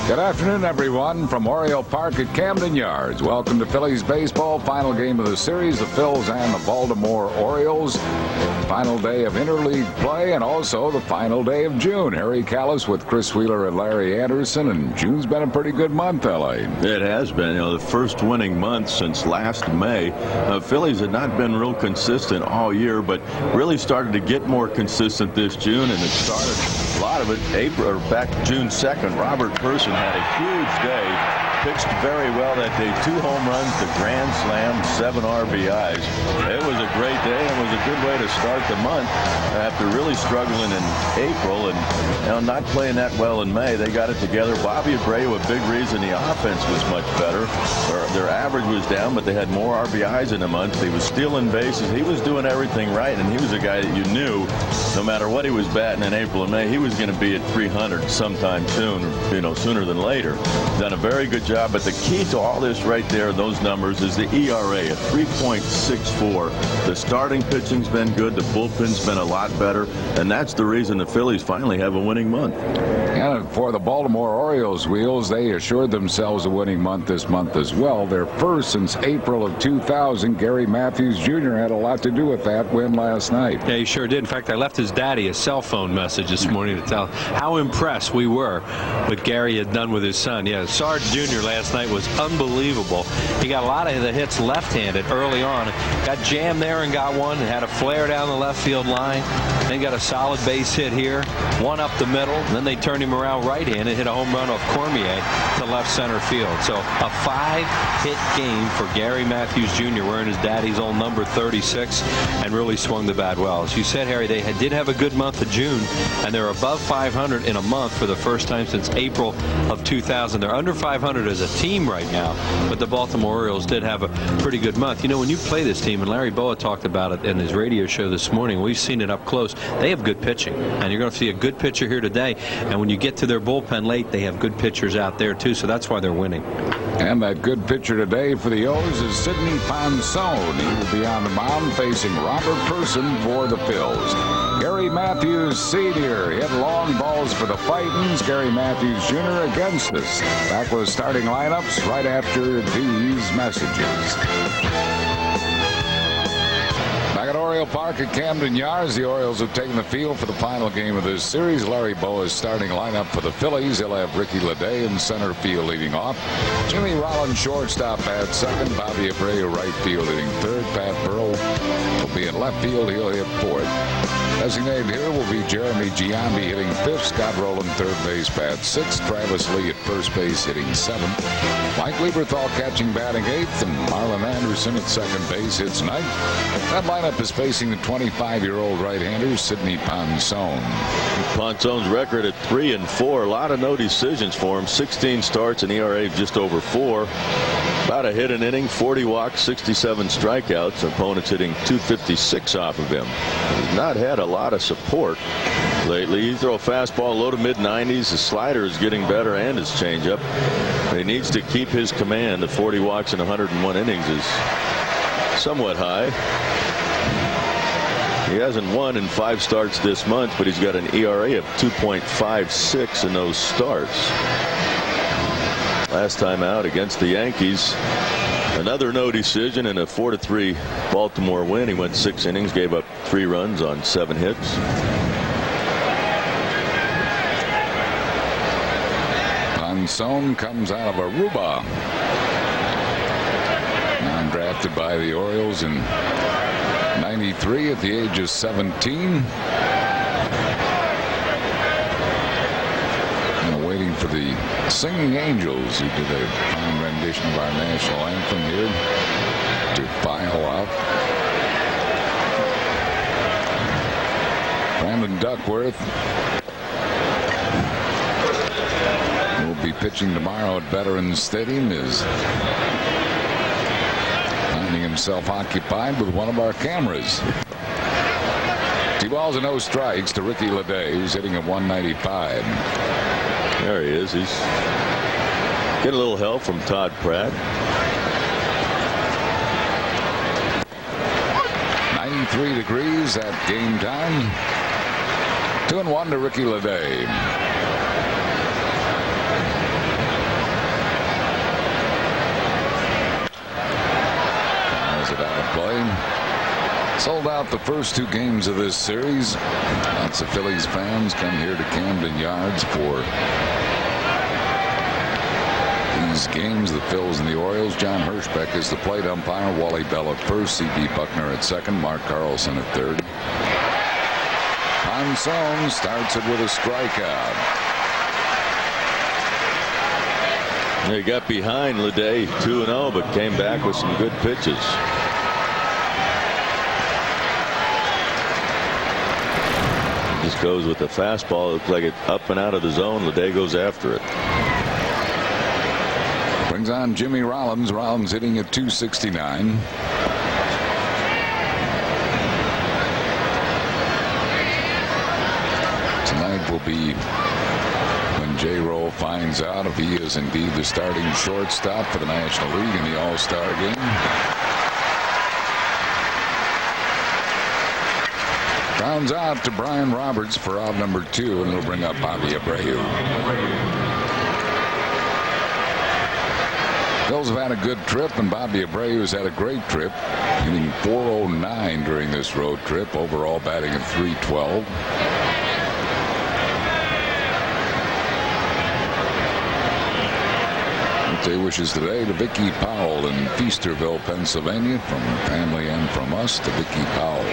Good afternoon, everyone, from Oriole Park at Camden Yards. Welcome to Phillies baseball. Final game of the series, the Phils and the Baltimore Orioles. Final day of interleague play and also the final day of June. Harry Callis with Chris Wheeler and Larry Anderson, and June's been a pretty good month, L.A. It has been. The first winning month since last May. Phillies had not been real consistent all year, but really started to get more consistent this June, and it started a lot of it back June 2nd. Robert Ponson had a huge day. Pitched very well that day. 2 home runs, the grand slam, 7 RBIs. It was a great day and was a good way to start the month after really struggling in April and not playing that well in May. They got it together. Bobby Abreu, a big reason the offense was much better. Their average was down, but they had more RBIs in the month. He was stealing bases. He was doing everything right, and he was a guy that you knew no matter what he was batting in April and May, he was going to be at 300 sometime soon, sooner than later. Done a very good job, but the key to all this right there, those numbers, is the ERA at 3.64. The starting pitching's been good. The bullpen's been a lot better, and that's the reason the Phillies finally have a winning month. And for the Baltimore Orioles, Wheels, they assured themselves a winning month this month as well. Their first since April of 2000. Gary Matthews Jr. had a lot to do with that win last night. Yeah, he sure did. In fact, I left his daddy a cell phone message this morning to tell how impressed we were what Gary had done with his son. Yeah, Sarge Jr. last night was unbelievable. He got a lot of the hits left-handed early on. Got jammed there and got one. Had a flare down the left field line. Then got a solid base hit here. One up the middle. Then they turned him around right-handed, hit a home run off Cormier to left center field. So a 5-hit game for Gary Matthews Jr. wearing his daddy's old number 36 and really swung the bat well. As you said, Harry, they did have a good month of June, and they're above 500 in a month for the first time since April of 2000. They're under 500 as a team right now, but the Baltimore Orioles did have a pretty good month. When you play this team, and Larry Boa talked about it in his radio show this morning, we've seen it up close. They have good pitching, and you're going to see a good pitcher here today. And when you get to their bullpen late, they have good pitchers out there too, so that's why they're winning. And that good pitcher today for the O's is Sidney Ponson. He will be on the mound facing Robert Ponson for the Phils. Gary Matthews Sr. hit long balls for the Fightins. Gary Matthews Jr. against us. Back with starting lineups right after these messages. Back at Oriole Park at Camden Yards, the Orioles have taken the field for the final game of this series. Larry Boa's starting lineup for the Phillies. He'll have Ricky Leday in center field leading off. Jimmy Rollins shortstop at second. Bobby Abreu right field hitting third. Pat Burrell will be in left field. He'll hit fourth. Designated here will be Jeremy Giambi hitting fifth. Scott Rowland third base, Pat sixth. Travis Lee at first base hitting seventh. Mike Lieberthal catching batting eighth, and Marlon Anderson at second base hits ninth. That lineup is facing the 25-year-old right-hander Sidney Ponson. Ponson's record at 3-4. A lot of no decisions for him. 16 starts, an ERA of just over 4. About a hit an inning, 40 walks, 67 strikeouts. Opponents hitting .256 off of him. He's not had a lot of support lately. He throws a fastball low to mid-90s. His slider is getting better and his changeup. He needs to keep his command. The 40 walks in 101 innings is somewhat high. He hasn't won in 5 starts this month, but he's got an ERA of 2.56 in those starts. Last time out against the Yankees, another no decision and a 4-3 Baltimore win. He went 6 innings, gave up 3 runs on 7 hits. Ponson comes out of Aruba. Drafted by the Orioles in '93 at the age of 17. And waiting for the Singing Angels, who did a fine rendition of our national anthem here, to file out. Brandon Duckworth will be pitching tomorrow at Veterans Stadium. Is finding himself occupied with one of our cameras. 2 balls and no strikes to Ricky Leday, who's hitting at 195. There he is. He's getting a little help from Todd Pratt. 93 degrees at game time. 2-1 to Ricky Leday. Fouls it out of play. Sold out the first 2 games of this series. Lots of Phillies fans come here to Camden Yards for these games. The Phils and the Orioles. John Hirschbeck is the plate umpire. Wally Bell at first. C.B. Buckner at second. Mark Carlson at third. Ponson starts it with a strikeout. He got behind Leday 2-0, but came back with some good pitches. Just goes with the fastball. It looks like it's up and out of the zone. Leday goes after it. Brings on Jimmy Rollins. Rollins hitting at .269. Tonight will be when J-Roll finds out if he is indeed the starting shortstop for the National League in the All-Star game. Rounds out to Brian Roberts for out number 2, and it'll bring up Bobby Abreu. Phils have had a good trip, and Bobby Abreu has had a great trip, hitting .409 during this road trip. Overall batting at .312. Birthday wishes today to Vicky Powell in Feasterville, Pennsylvania, from her family and from us to Vicky Powell.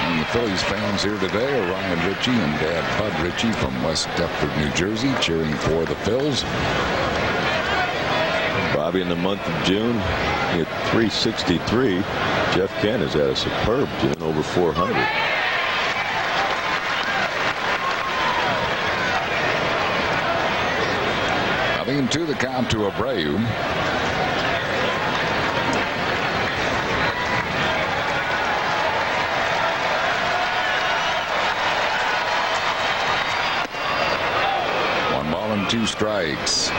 And the Phillies fans here today are Ryan Ritchie and Dad Bud Ritchie from West Deptford, New Jersey, cheering for the Phils. Bobby in the month of June hit .363. Jeff Kent has had a superb June, over .400. Into the count to Abreu. One ball and 2 strikes.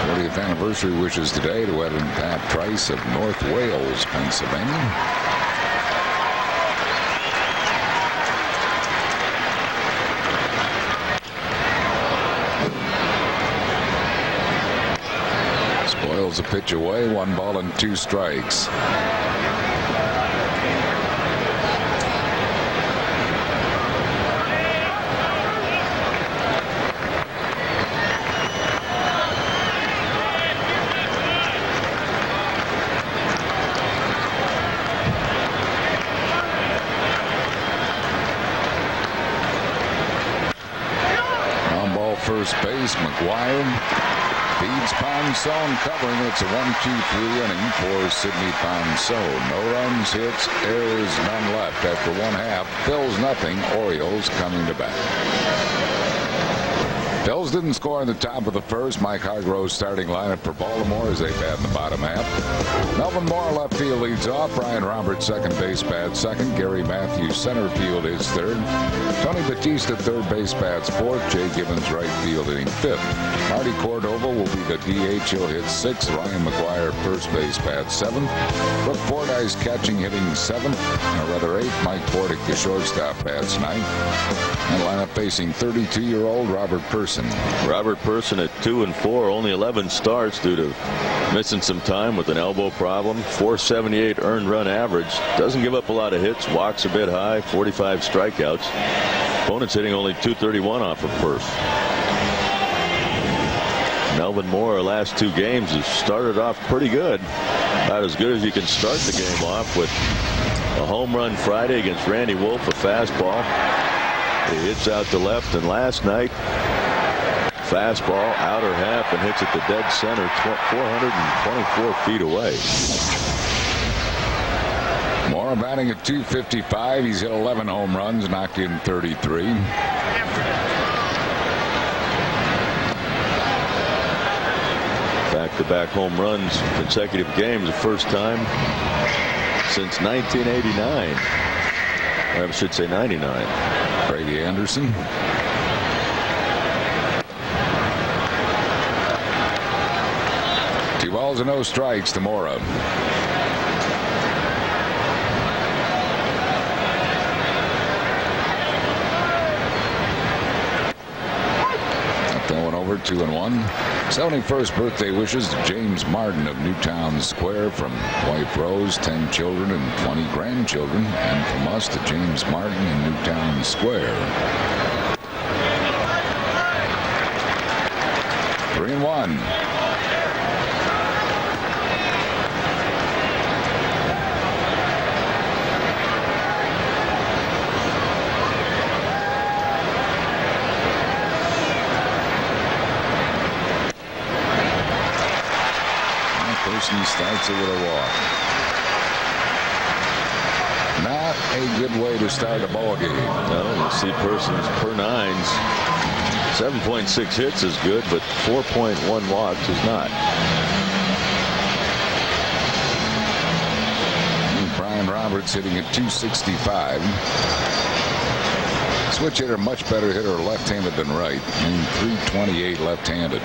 40th anniversary wishes today to Ed and Pat Trice of North Wales, Pennsylvania. A pitch away, 1 ball and 2 strikes. On ball first base, McGuire feeds Ponson, covering. It's a 1-2-3 inning for Sidney Ponson. No runs, hits, errors, none left after 1/2. Phil's nothing. Orioles coming to bat. Phil's didn't score in the top of the first. Mike Hargrove's starting lineup for Baltimore as they bat in the bottom half. Melvin Moore left field leads off. Brian Roberts second base bats second. Gary Matthews center field is third. Tony Batista third base bats fourth. Jay Gibbons right field hitting fifth. Marty Cordova will be the DH. He'll hit sixth. Ryan McGuire first base bats seventh. Brooke Fordyce catching hitting seventh, or rather eighth. Mike Portick the shortstop bats ninth. And lineup facing 32-year-old Robert Person. Robert Person at 2-4, only 11 starts due to missing some time with an elbow problem. .478 earned run average. Doesn't give up a lot of hits. Walks a bit high. 45 strikeouts. Opponent's hitting only .231 off of Person. Melvin Moore, last 2 games, has started off pretty good. About as good as you can start the game off, with a home run Friday against Randy Wolf, a fastball. He hits out to left, and last night, fastball outer half and hits at the dead center, 424 feet away. Moore batting at .255. He's hit 11 home runs, knocked in 33. Back-to-back home runs, consecutive games, the first time since 1989. I should say 99. Brady Anderson. Two balls and no strikes to Mora. over, 2-1. 71st birthday wishes to James Martin of Newtown Square from wife Rose, 10 children and 20 grandchildren, and from us to James Martin in Newtown Square. 3-1. Person starts it with a walk. Not a good way to start a ball game. No, you see Persons per nines. 7.6 hits is good, but 4.1 walks is not. And Brian Roberts hitting at 265. Switch hitter, much better hitter, left-handed than right, and 328 left-handed.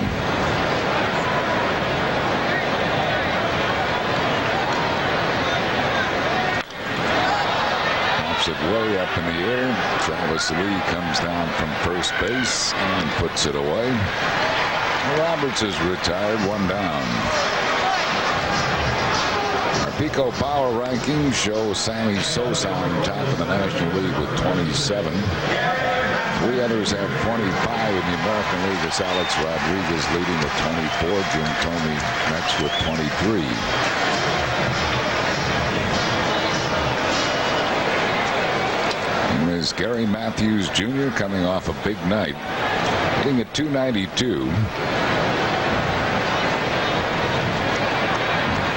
It way up in the air. Travis Lee comes down from first base and puts it away. Roberts is retired, 1 down. Our Pico Power rankings show Sammy Sosa on top of the National League with 27. 3 others have 25 in the American League. It's Alex Rodriguez leading with 24. Jim Thome next with 23. Is Gary Matthews Jr. coming off a big night, hitting at 292.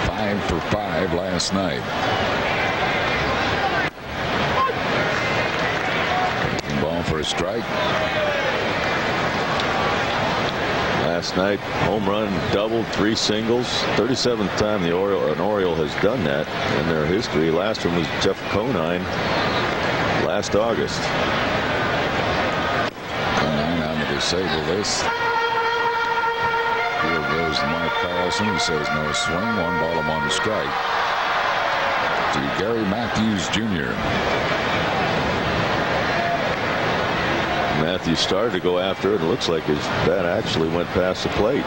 5 for 5 last night. Breaking ball for a strike. Last night, home run, double, 3 singles. 37th time an Oriole has done that in their history. Last one was Jeff Conine. Last August. On the disabled list. Here goes Mark Carlson. He says no swing. 1 ball and 1 strike to Gary Matthews Jr. Matthews started to go after it. It looks like his bat actually went past the plate.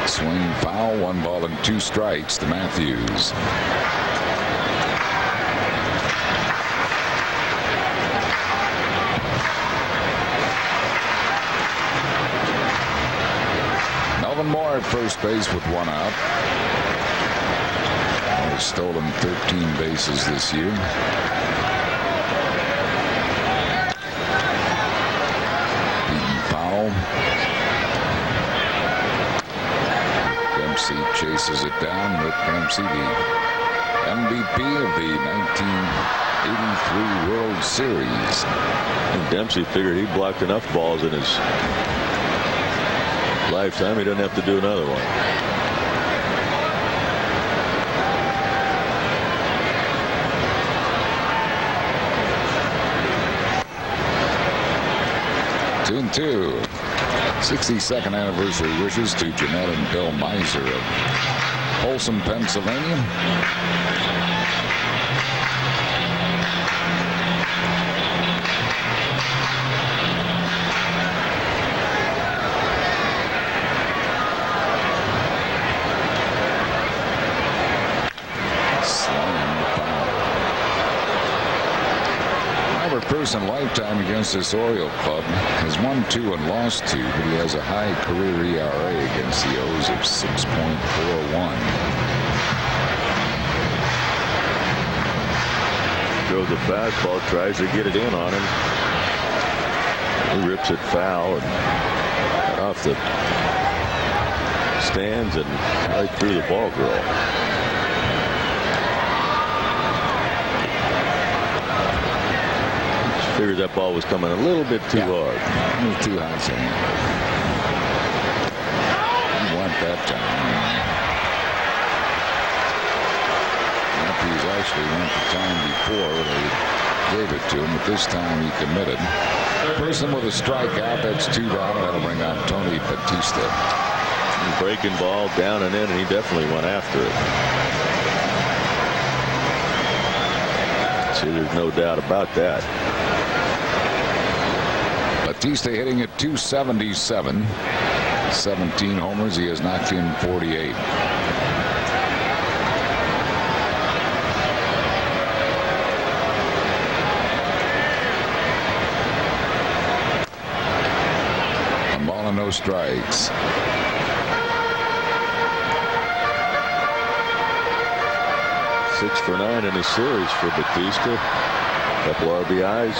Swing foul, 1 ball and 2 strikes to Matthews. Melvin Moore at first base with 1 out. He's stolen 13 bases this year. Beaten foul. Dempsey chases it down. Rick Dempsey, the MVP of the 1983 World Series. And Dempsey figured he blocked enough balls in his lifetime. He doesn't have to do another one. Two and 2. 62nd anniversary wishes to Jeanette and Bill Miser of Folsom, Pennsylvania. Person lifetime against this Oriole club has won 2 and lost 2, but he has a high career ERA against the O's of 6.41. Throws a fastball, tries to get it in on him. He rips it foul and off the stands and right through the ball girl. Figured that ball was coming a little bit too hard. A little too hot. He went that time. Matthews actually went the time before they gave it to him, but this time he committed. Person with a strikeout, that's 2 down. That'll bring on Tony Batista. Breaking ball down and in, and he definitely went after it. legacy. There's no doubt about that. Batista hitting at .277. 17 homers. He has knocked in 48. One ball and no strikes. Six for 9 in the series for Batista. Couple RBIs.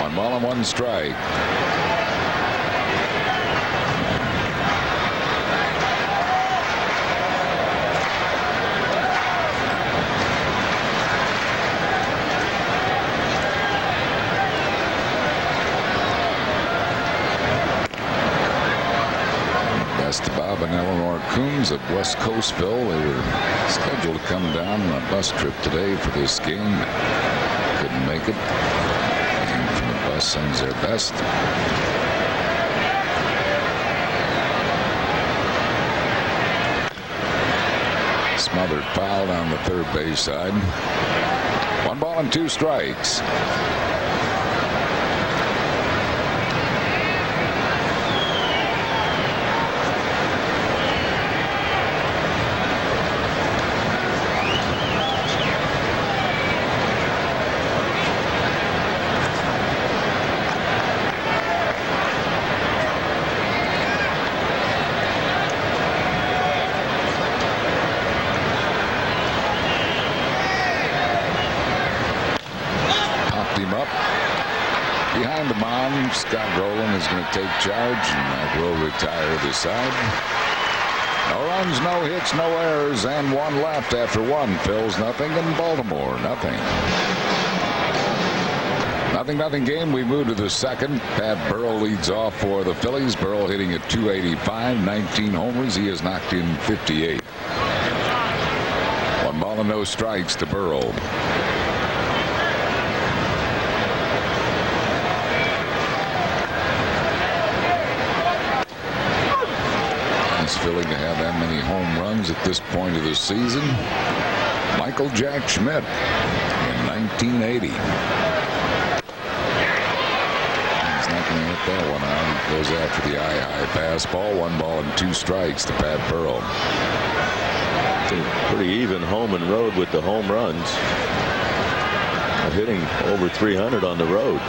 One ball and one strike. Bob and Eleanor Coombs of West Coastville. They were scheduled to come down on a bus trip today for this game. Couldn't make it. And from the bus sends their best. Smothered foul down the third base side. One ball and two strikes. Scott Rowland is going to take charge, and that will retire the side. No runs, no hits, no errors, and one left after one. Phil's nothing, and Baltimore nothing. Nothing game. We move to the second. Pat Burrell leads off for the Phillies. Burrell hitting at .285, 19 homers. He has knocked in 58. One ball and no strikes to Burrell. Philly to have that many home runs at this point of the season. Michael Jack Schmidt in 1980. He's not going to hit that one out. He goes after the high fastball. One ball and two strikes to Pat Burrell. Pretty even home and road with the home runs. Hitting over 300 on the road.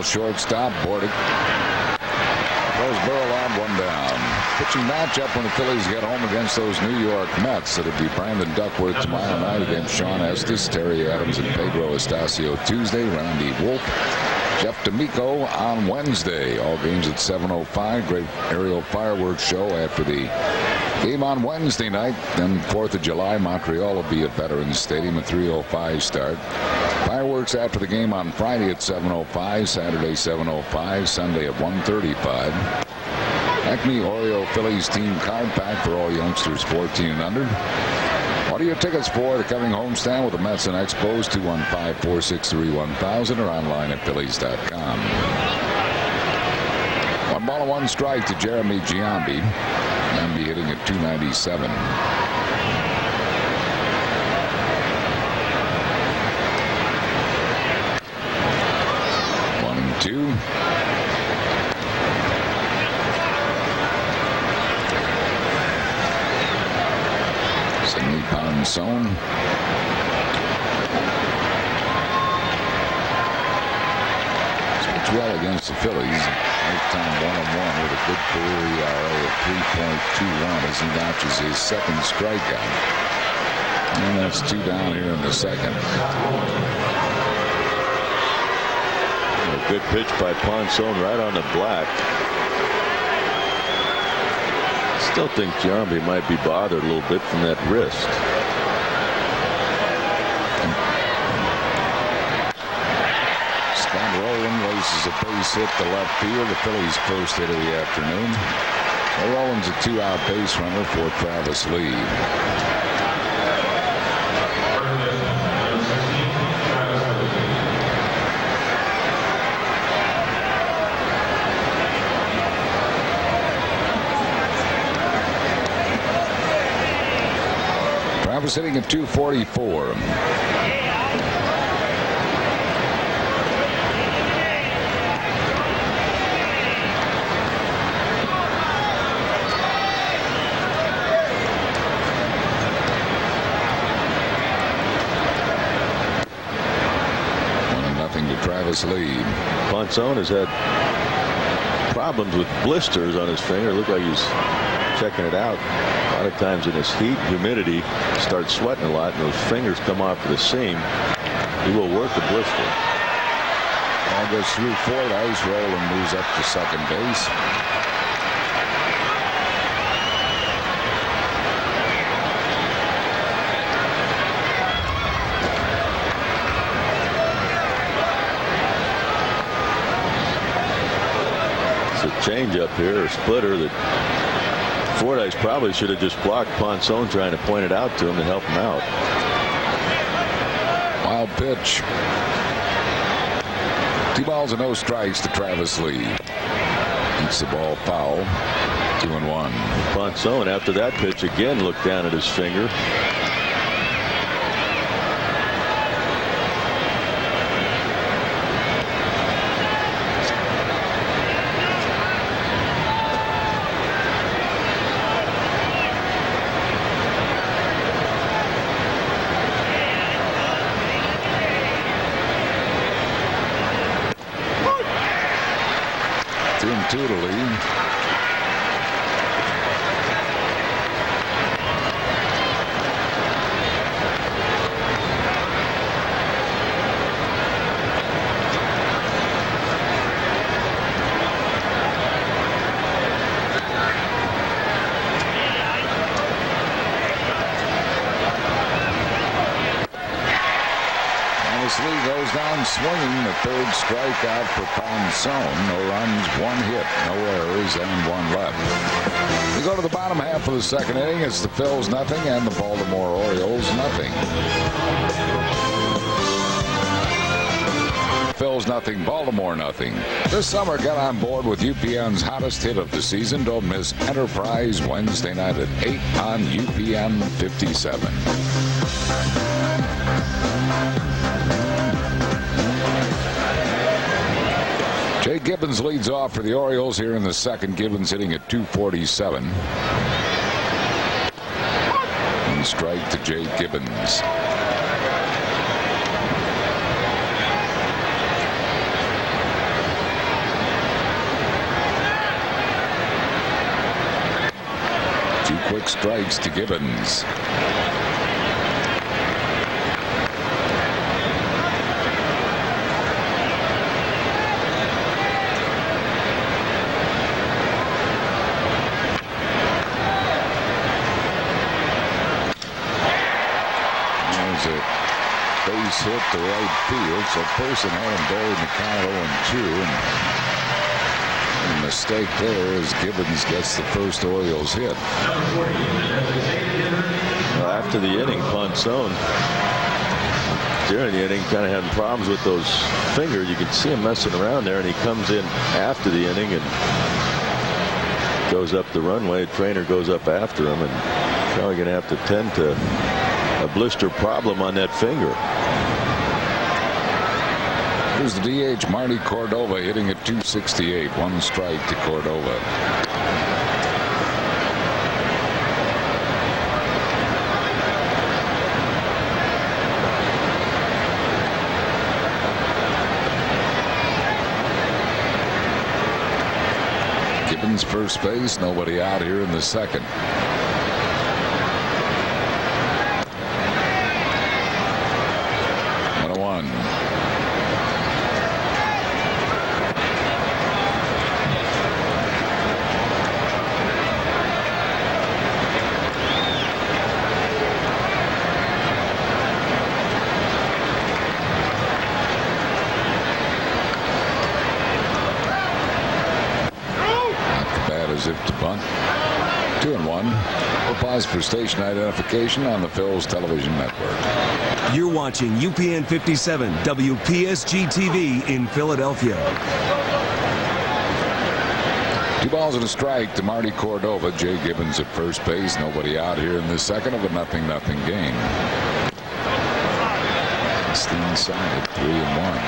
Shortstop Bordick throws Burrell on, one down. Pitching matchup when the Phillies get home against those New York Mets. It'll be Brandon Duckworth tomorrow night against Sean Estes, Terry Adams, and Pedro Estacio Tuesday. Randy Wolf, Jeff D'Amico on Wednesday. All games at 7:05. Great aerial fireworks show after the game on Wednesday night. Then 4th of July, Montreal will be at Veterans Stadium at 3:05 start. Fireworks after the game on Friday at 7:05, Saturday 7:05, Sunday at 1:35. Acme Oriole Phillies team card pack for all youngsters 14 and under. What are your tickets for the coming homestand with the Mets and Expos? 215-463-1000 or online at Phillies.com. One ball and one strike to Jeremy Giambi. Giambi hitting at .297. 1-2. Sidney Ponson. Pitched well against the Phillies. Lifetime 1-1 with a good career ERA of 3.21 as he notches his second strikeout. And that's two down here in the second. A good pitch by Ponson right on the black. Still think Giambi might be bothered a little bit from that wrist. Scott Rowland laces a base hit to left field. The Phillies' first hit of the afternoon. Rowland's a two-out base runner for Travis Lee. Gibbons hitting at 244. Travis Lee. Ponson has had problems with blisters on his finger. Look like he's checking it out. A lot of times in this heat, humidity, starts sweating a lot, and those fingers come off the seam. He will work the blister. Ball goes through Fordyce. Rowland moves up to second base. Change up here, a splitter that Fordyce probably should have just blocked Ponson trying to point it out to him to help him out. Wild pitch. 2 balls and no strikes to Travis Lee. Eats the ball foul. 2-1. Ponson after that pitch again looked down at his finger. Two to lead. Lee goes down swinging. The third strikeout for Ponson. No runs, 1 hit, no errors, and 1 left. We go to the bottom half of the second inning. It's the Phillies nothing and the Baltimore Orioles nothing. Phillies nothing, Baltimore nothing. This summer, get on board with UPN's hottest hit of the season. Don't miss Enterprise Wednesday night at 8 on UPN 57. Jay Gibbons leads off for the Orioles here in the second. Gibbons hitting at 247. 1 strike to Jay Gibbons. Two quick strikes to Gibbons. Hit to right field, so Ponson had him buried in the count 0-2, and the mistake there is Gibbons gets the first Orioles hit. Well, after the inning, Ponson during the inning kind of having problems with those fingers. You can see him messing around there, and he comes in after the inning and goes up the runway. The trainer goes up after him, and probably going to have to tend to a blister problem on that finger. Here's the DH, Marty Cordova, hitting at 268. 1 strike to Cordova. Gibbons first base, nobody out here in the second. Zip to bunt. 2-1. We'll pause for station identification on the Phillies television network. You're watching UPN 57 WPSG TV in Philadelphia. 2 balls and a strike to Marty Cordova. Jay Gibbons at first base. Nobody out here in the second of a 0-0 game. Steen side 3-1.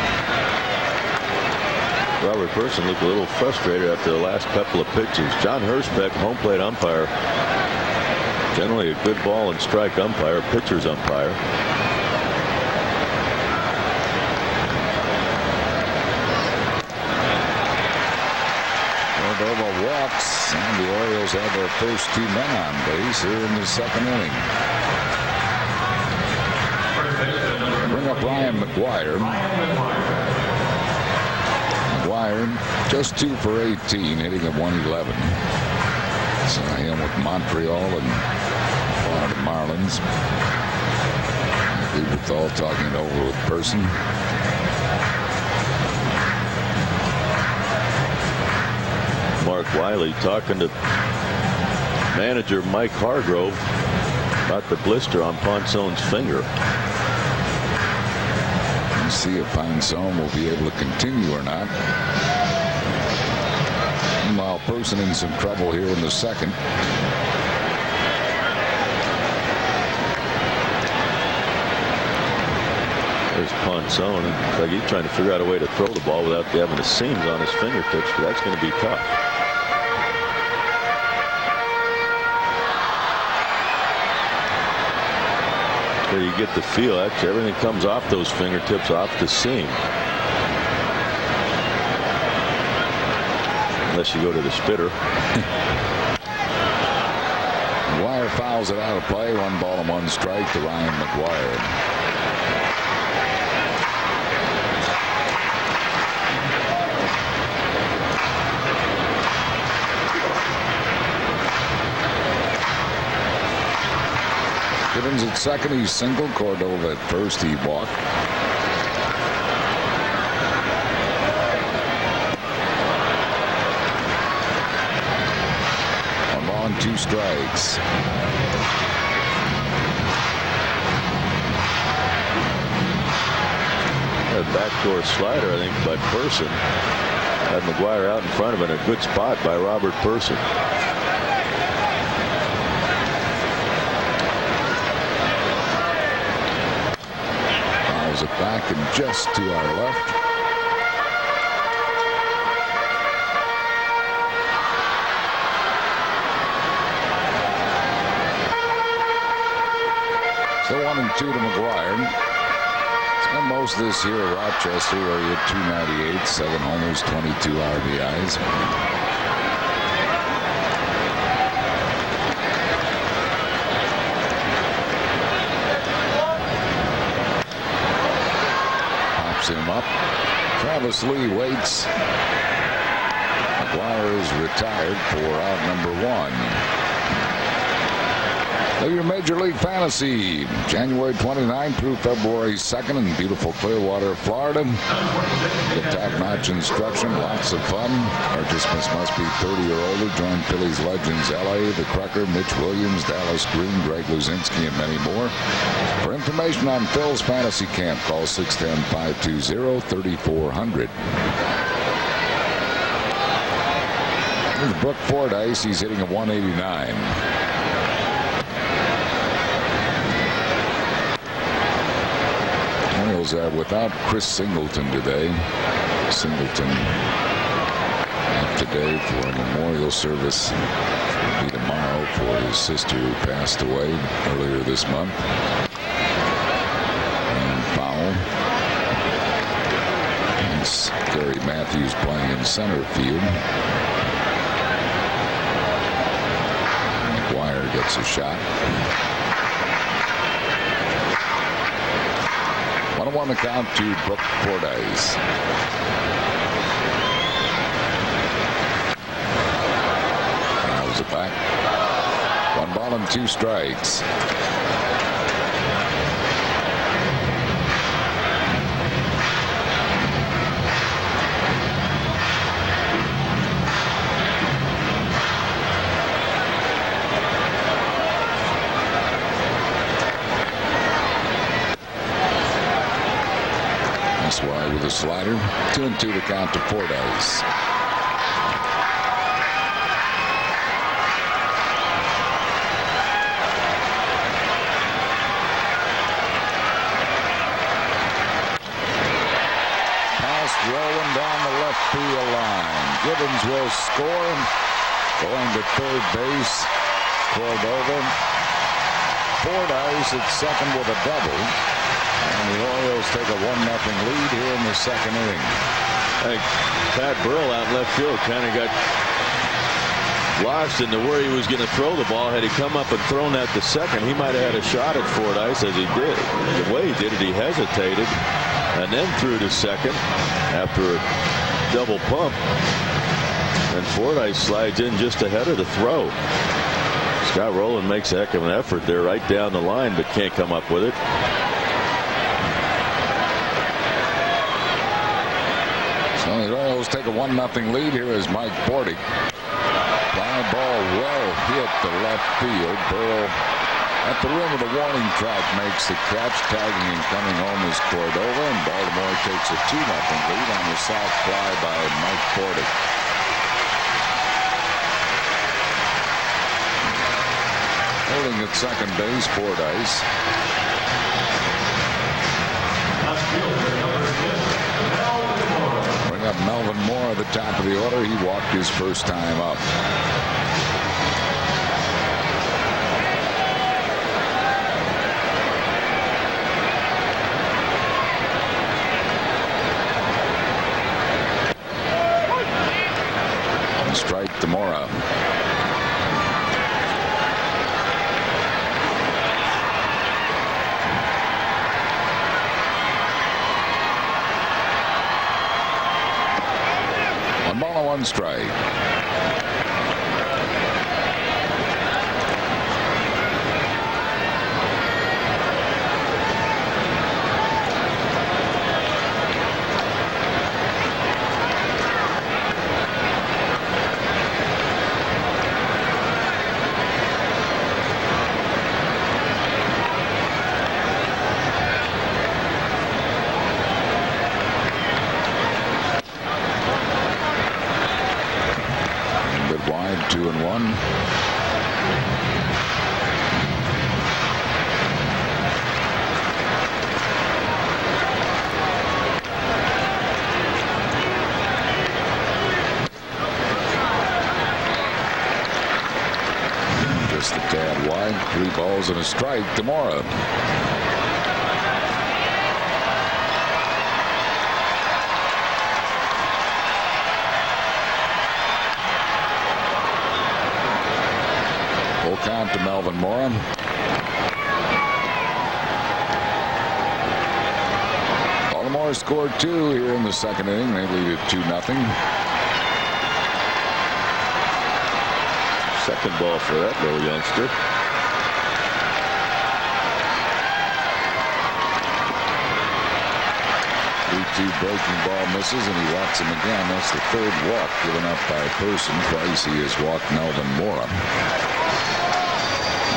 Robert Person looked a little frustrated after the last couple of pitches. John Hirschbeck, home plate umpire, generally a good ball and strike umpire, pitcher's umpire. Cordova walks, and the Orioles have their first 2 men on base here in the second inning. Bring up Ryan McGuire. McGuire just 2 for 18, hitting at 111. Saw him with Montreal and Florida Marlins. Lieberthal talking it over with Person. Mark Wiley talking to manager Mike Hargrove about the blister on Ponson's finger. We'll see if Ponson will be able to continue or not. Meanwhile, Person in some trouble here in the second. There's Ponson. It's like he's trying to figure out a way to throw the ball without having the seams on his fingertips, but that's going to be tough. Where you get the feel, actually everything comes off those fingertips, off the seam. Unless you go to the spitter. McGuire fouls it out of play. 1 ball and 1 strike to Ryan McGuire. Gibbons at second. He's single. Cordova at first. He walked. On 2 strikes. A backdoor slider, I think, by Person. Had McGuire out in front of it. A good spot by Robert Person. Fouls it back and just to our left. So 1-2 to McGuire. Spent most of this year at Rochester, where he had 298, 7 homers, 22 RBIs. Pops him up. Travis Lee waits. McGuire is retired for out number 1. Your Major League Fantasy, January 29th through February 2nd in beautiful Clearwater, Florida. Get top-notch instruction, lots of fun. Participants must be 30 or older. Join Phillies legends L.A., the Crucker, Mitch Williams, Dallas Green, Greg Luzinski, and many more. For information on Phil's Fantasy Camp, call 610-520-3400. Here's Brooke Fordyce. He's hitting a 189. Are without Chris Singleton today. Singleton up today for a memorial service. Will be tomorrow for his sister who passed away earlier this month. And Powell. It's Gary Matthews playing in center field. McGuire gets a shot. 1-1 to count to Brooke Fordyce. Fouls it back. 1 ball and 2 strikes. Wide with a slider. 2-2 to count to Fordyce. Orioles score. Going to third base, Cordova. Fordyce at second with a double. And the Orioles take a 1-0 lead here in the second inning. Hey, Pat Burrell out in left field kind of got lost into where he was going to throw the ball. Had he come up and thrown that to second, he might have had a shot at Fordyce, as he did. The way he did it, he hesitated and then threw to second after a double pump. And Fordyce slides in just ahead of the throw. Scott Rowland makes a heck of an effort there right down the line, but can't come up with it. So the Orioles take a 1-0 lead. Here is Mike Bordick. Fly ball well hit to left field. Burrow at the rim of the warning track makes the catch. Tagging and coming home is Cordova, and Baltimore takes a 2-0 lead on the south fly by Mike Bordick. Holding at second base, Fordyce. Bring up Melvin Moore at the top of the order. He walked his first time up. Strike to Mora. One ball and one strike. Wide, 2-1. Just a tad wide. 3 balls and a strike to Mora. Count to Melvin Mora. Baltimore scored 2 here in the second inning. They lead it 2-0. Second ball for that little youngster. 3-2 breaking ball misses, and he walks him again. That's the third walk given up by Ponson. Twice he has walked Melvin Mora.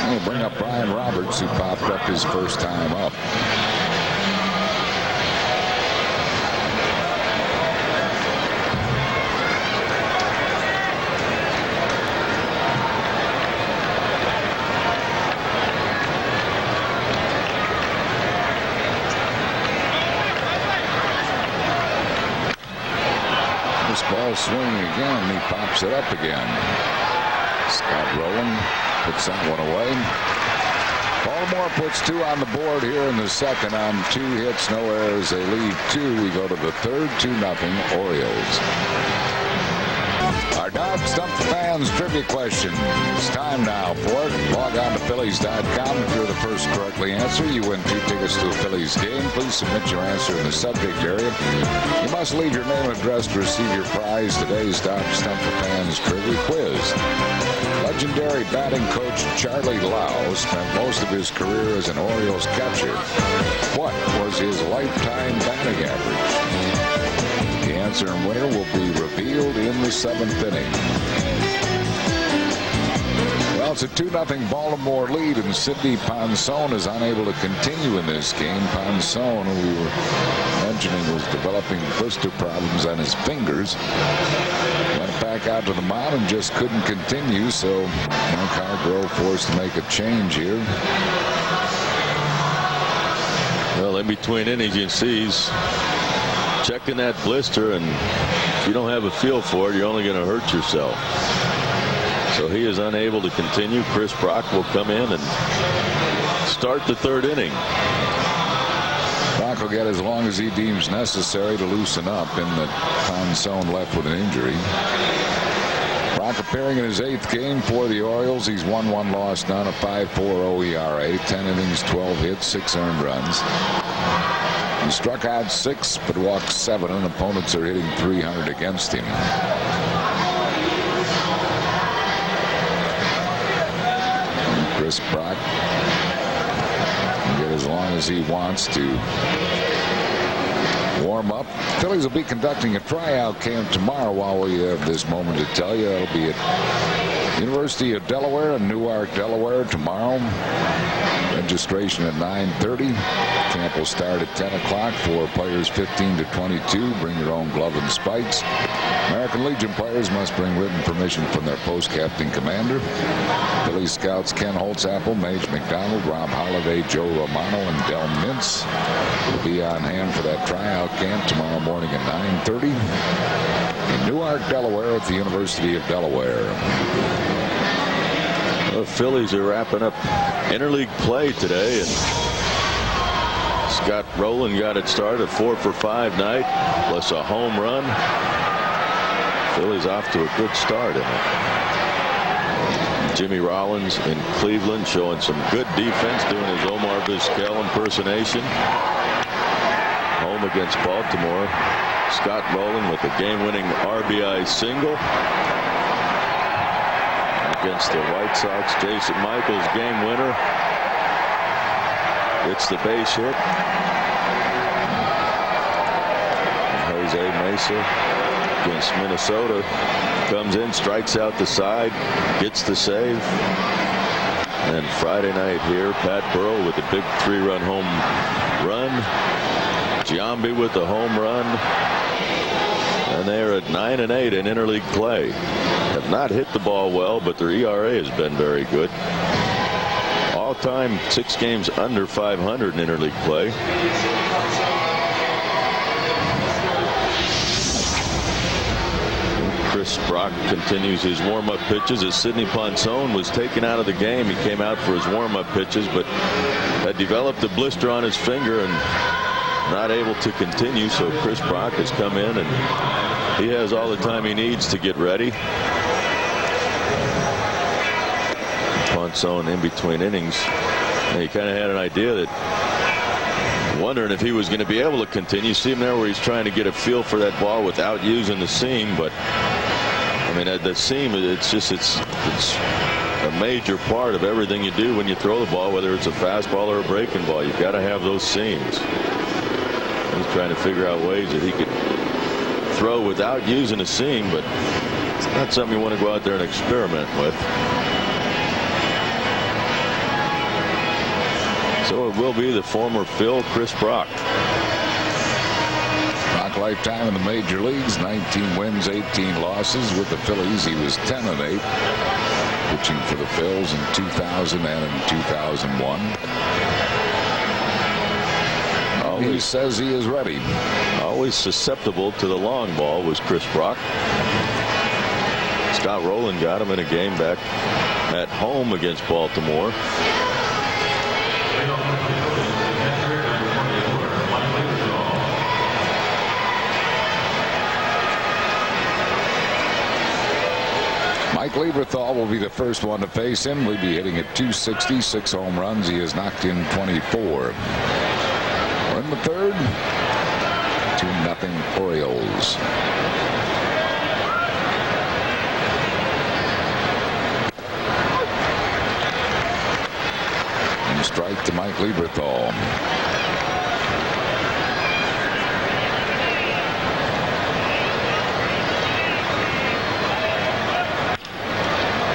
We'll bring up Brian Roberts, who popped up his first time up. This ball swinging again. He pops it up again. Scott Rowland puts that one away. Baltimore puts 2 on the board here in the second on 2 hits, no errors. They lead 2. We go to the third, 2-0 Orioles. Our Dog Stump the Fans trivia question. It's time now for it. Log on to Phillies.com. If you're the first correctly answer, you win 2 tickets to a Phillies game. Please submit your answer in the subject area. You must leave your name and address to receive your prize. Today's Dog Stump the Fans trivia quiz. Legendary batting coach Charlie Lau spent most of his career as an Orioles catcher. What was his lifetime batting average? The answer and winner will be revealed in the 7th inning. Well, it's a 2-0 Baltimore lead, and Sidney Ponson is unable to continue in this game. Ponson, who we were mentioning, was developing blister problems on his fingers. Went back out to the mound and just couldn't continue, so Kyle Grove forced to make a change here. Well, in between innings, you can see he's checking that blister and If you don't have a feel for it, you're only going to hurt yourself. So he is unable to continue. Chris Brock will come in and start the third inning. Brock will get as long as he deems necessary to loosen up in the Ponson left with an injury. Brock appearing in his 8th game for the Orioles. He's won 1, lost none, a 5.40 ERA, 10 innings, 12 hits, 6 earned runs. He struck out 6 but walked 7, and opponents are hitting .300 against him. And Chris Brock can get as long as he wants to warm up. Phillies will be conducting a tryout camp tomorrow while we have this moment to tell you. That'll be at University of Delaware in Newark, Delaware tomorrow. Registration at 9:30. Camp will start at 10 o'clock for players 15 to 22. Bring your own glove and spikes. American Legion players must bring written permission from their post-captain commander. Phillies scouts Ken Holtzapfel, Mage McDonald, Rob Holliday, Joe Romano, and Del Mintz will be on hand for that tryout camp tomorrow morning at 9:30 in Newark, Delaware at the University of Delaware. The Phillies are wrapping up interleague play today, and Scott Rowland got it started, a 4-for-5 night plus a home run. Phillies off to a good start in it. Jimmy Rollins in Cleveland showing some good defense, doing his Omar Vizquel impersonation. Home against Baltimore. Scott Rowland with a game-winning RBI single. Against the White Sox, Jason Michaels, game winner. It's the base hit. And Jose Mesa against Minnesota comes in, strikes out the side, gets the save. And Friday night here, Pat Burrell with a big 3-run home run. Giambi with the home run. And they're at 9-8 in interleague play. Have not hit the ball well, but their ERA has been very good. All-time 6 games under 500 in interleague play. Chris Brock continues his warm-up pitches as Sidney Ponson was taken out of the game. He came out for his warm-up pitches, but had developed a blister on his finger and not able to continue. So Chris Brock has come in, and he has all the time he needs to get ready. Ponson in between innings, and he kind of had an idea that, wondering if he was going to be able to continue. See him there where he's trying to get a feel for that ball without using the seam. But I mean, the seam, it's a major part of everything you do when you throw the ball, whether it's a fastball or a breaking ball. You've got to have those seams. He's trying to figure out ways that he could throw without using a seam, but it's not something you want to go out there and experiment with. So it will be the former Phil, Chris Brock. Brock lifetime in the major leagues, 19 wins, 18 losses. With the Phillies, he was 10-8, pitching for the Phils in 2000 and in 2001. He says he is ready. Always susceptible to the long ball was Chris Brock. Scott Rowland got him in a game back at home against Baltimore. Mike Lieberthal will be the first one to face him. We'll be hitting at .260, 6 home runs. He has knocked in 24. We're in the third. 2-0 Orioles. And strike to Mike Lieberthal.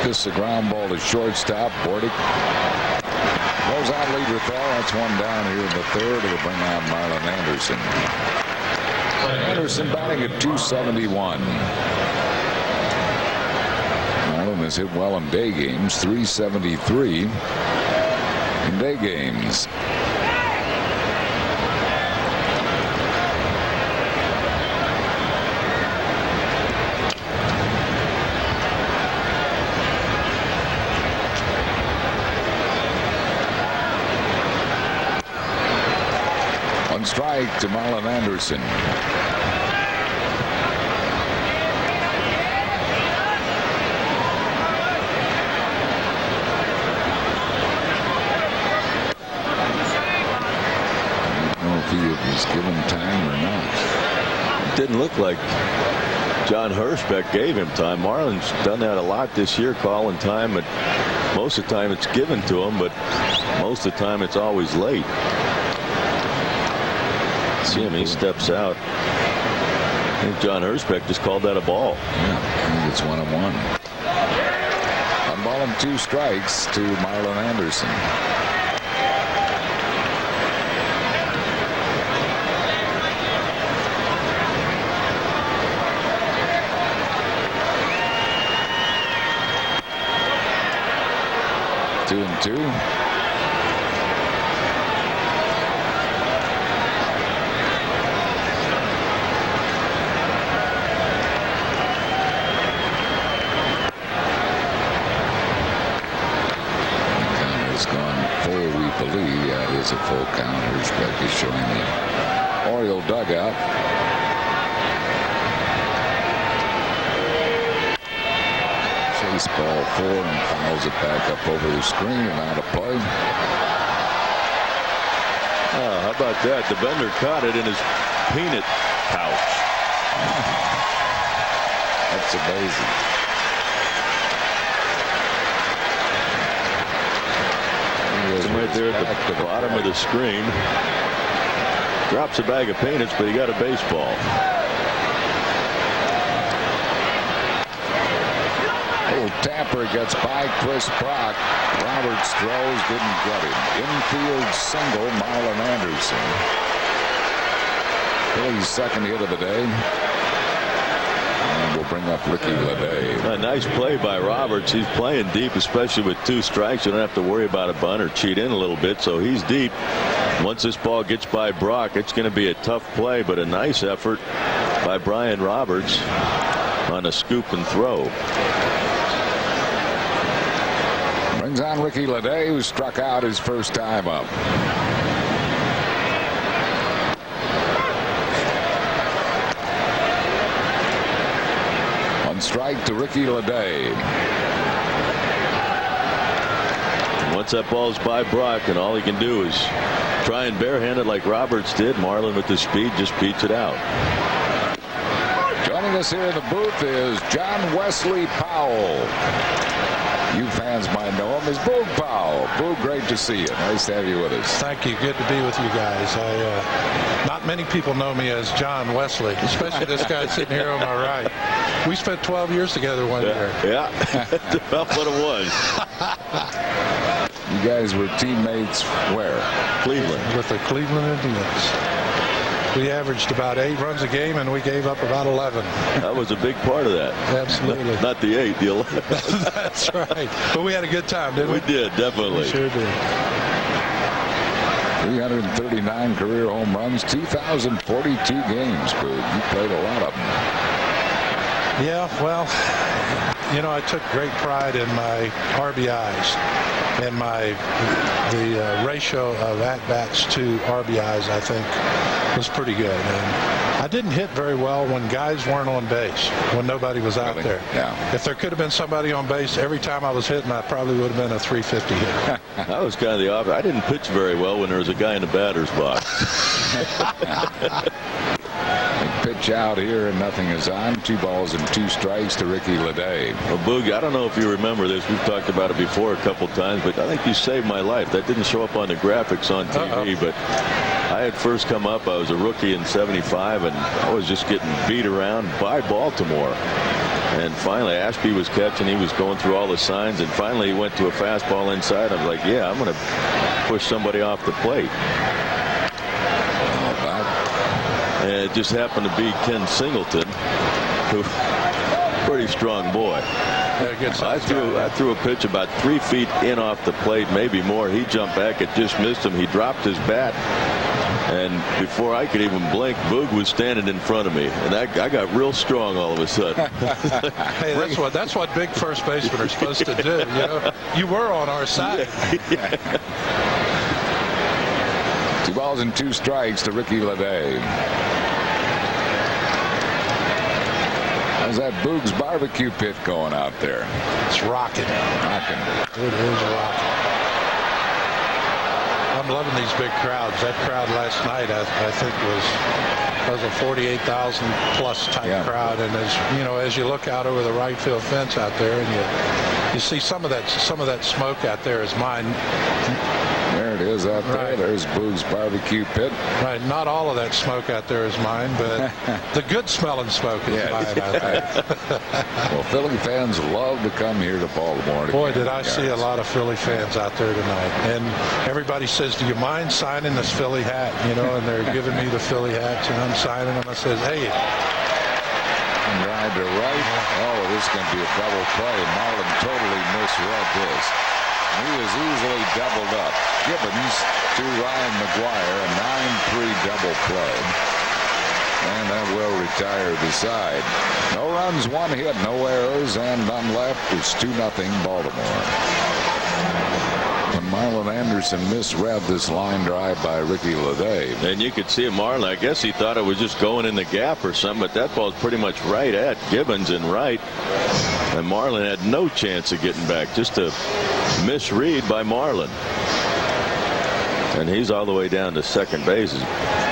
This is a ground ball to shortstop. Bordick goes out Lieberthal. That's one down here in the third. It'll bring on Marlon Anderson. Anderson batting at .271. Marlon has hit well in day games. .373 in day games. One strike to Marlon Anderson. He was given time or not. It didn't look like John Hirschbeck gave him time. Marlon's done that a lot this year, calling time, but most of the time it's given to him, but most of the time it's always late. See him, he steps out. I think John Hirschbeck just called that a ball. Yeah, I think it's 1-1. 1 ball and 2 strikes to Marlon Anderson. Two and 2. Has gone full, we believe. Yeah, it is a full count. Hirschbeck is showing the Oriole dugout. Chase ball 4 and fouls it back up over the screen and out of play. Oh, how about that? The Bender caught it in his peanut pouch. That's amazing. Right there at the bottom of the screen. Drops a bag of peanuts, but he got a baseball. Little tapper gets by Chris Brock. Roberts throws, didn't get him. Infield single, Marlon Anderson. Phillies' second hit of the day. And we'll bring up Ricky Leday. A nice play by Roberts. He's playing deep, especially with 2 strikes. You don't have to worry about a bunt or cheat in a little bit, so he's deep. Once this ball gets by Brock, it's going to be a tough play, but a nice effort by Brian Roberts on a scoop and throw. Brings on Ricky Leday, who struck out his first time up. One strike to Ricky Leday. Once that ball's by Brock, and all he can do is try and barehanded like Roberts did, Marlon with the speed just beats it out. Joining us here in the booth is John Wesley Powell. You fans might know him as Boog Powell. Boog, great to see you. Nice to have you with us. Thank you. Good to be with you guys. Not many people know me as John Wesley, especially this guy sitting here on my right. We spent 12 years together one year. Yeah, that's about what it was. You guys were teammates where? Cleveland. With the Cleveland Indians. We averaged about 8 runs a game, and we gave up about 11. That was a big part of that. Absolutely. Not the 8, the 11. That's right. But we had a good time, didn't we? We did, definitely. We sure did. 339 career home runs, 2,042 games, Boog. You played a lot of them. Yeah, well, you know, I took great pride in my RBIs and the ratio of at-bats to RBIs, I think, was pretty good. And I didn't hit very well when guys weren't on base, when nobody was out Really? there. Yeah. If there could have been somebody on base every time I was hitting, I probably would have been a 350 hit. I was kind of the opposite. I didn't pitch very well when there was a guy in the batter's box. Pitch out here and nothing is on. 2 balls and 2 strikes to Ricky Leday. Well, Boog, I don't know if you remember this. We've talked about it before a couple times, but I think you saved my life. That didn't show up on the graphics on TV, but I had first come up. I was a rookie in '75, and I was just getting beat around by Baltimore. And finally, Ashby was catching. He was going through all the signs, and finally he went to a fastball inside. I was like, yeah, I'm going to push somebody off the plate. And it just happened to be Ken Singleton, who pretty strong boy. I threw a pitch about 3 feet in off the plate, maybe more. He jumped back. It just missed him. He dropped his bat. And before I could even blink, Boog was standing in front of me. And I got real strong all of a sudden. Hey, that's what big first basemen are supposed to do. You know, you were on our side. Yeah. 2 balls and 2 strikes to Ricky Leday. How's that Boog's barbecue pit going out there? It's rocking. It is rocking. I'm loving these big crowds. That crowd last night, I think, was a 48,000 plus type crowd. And as you look out over the right field fence out there, and you see some of that smoke out there is mine. There it is out there. There's Boog's barbecue pit. Right. Not all of that smoke out there is mine, but the good smelling smoke is mine out there. Well, Philly fans love to come here to Baltimore. Boy, did I see a lot of Philly fans out there tonight. And everybody says, do you mind signing this Philly hat? And they're giving me the Philly hats, and I'm signing them. I says, hey. Drive to right. Oh, this is going to be a double play. Marlin totally misread this. He is easily doubled up. Gibbons to Ryan McGuire, a 9-3 double play. And that will retire the side. No runs, 1 hit, no errors, and none left. It's 2-0 Baltimore. And Marlon Anderson misread this line drive by Ricky Leday. And you could see it, Marlon. I guess he thought it was just going in the gap or something, but that ball's pretty much right at Gibbons and right. And Marlon had no chance of getting back. Just a misread by Marlon. And he's all the way down to second base. He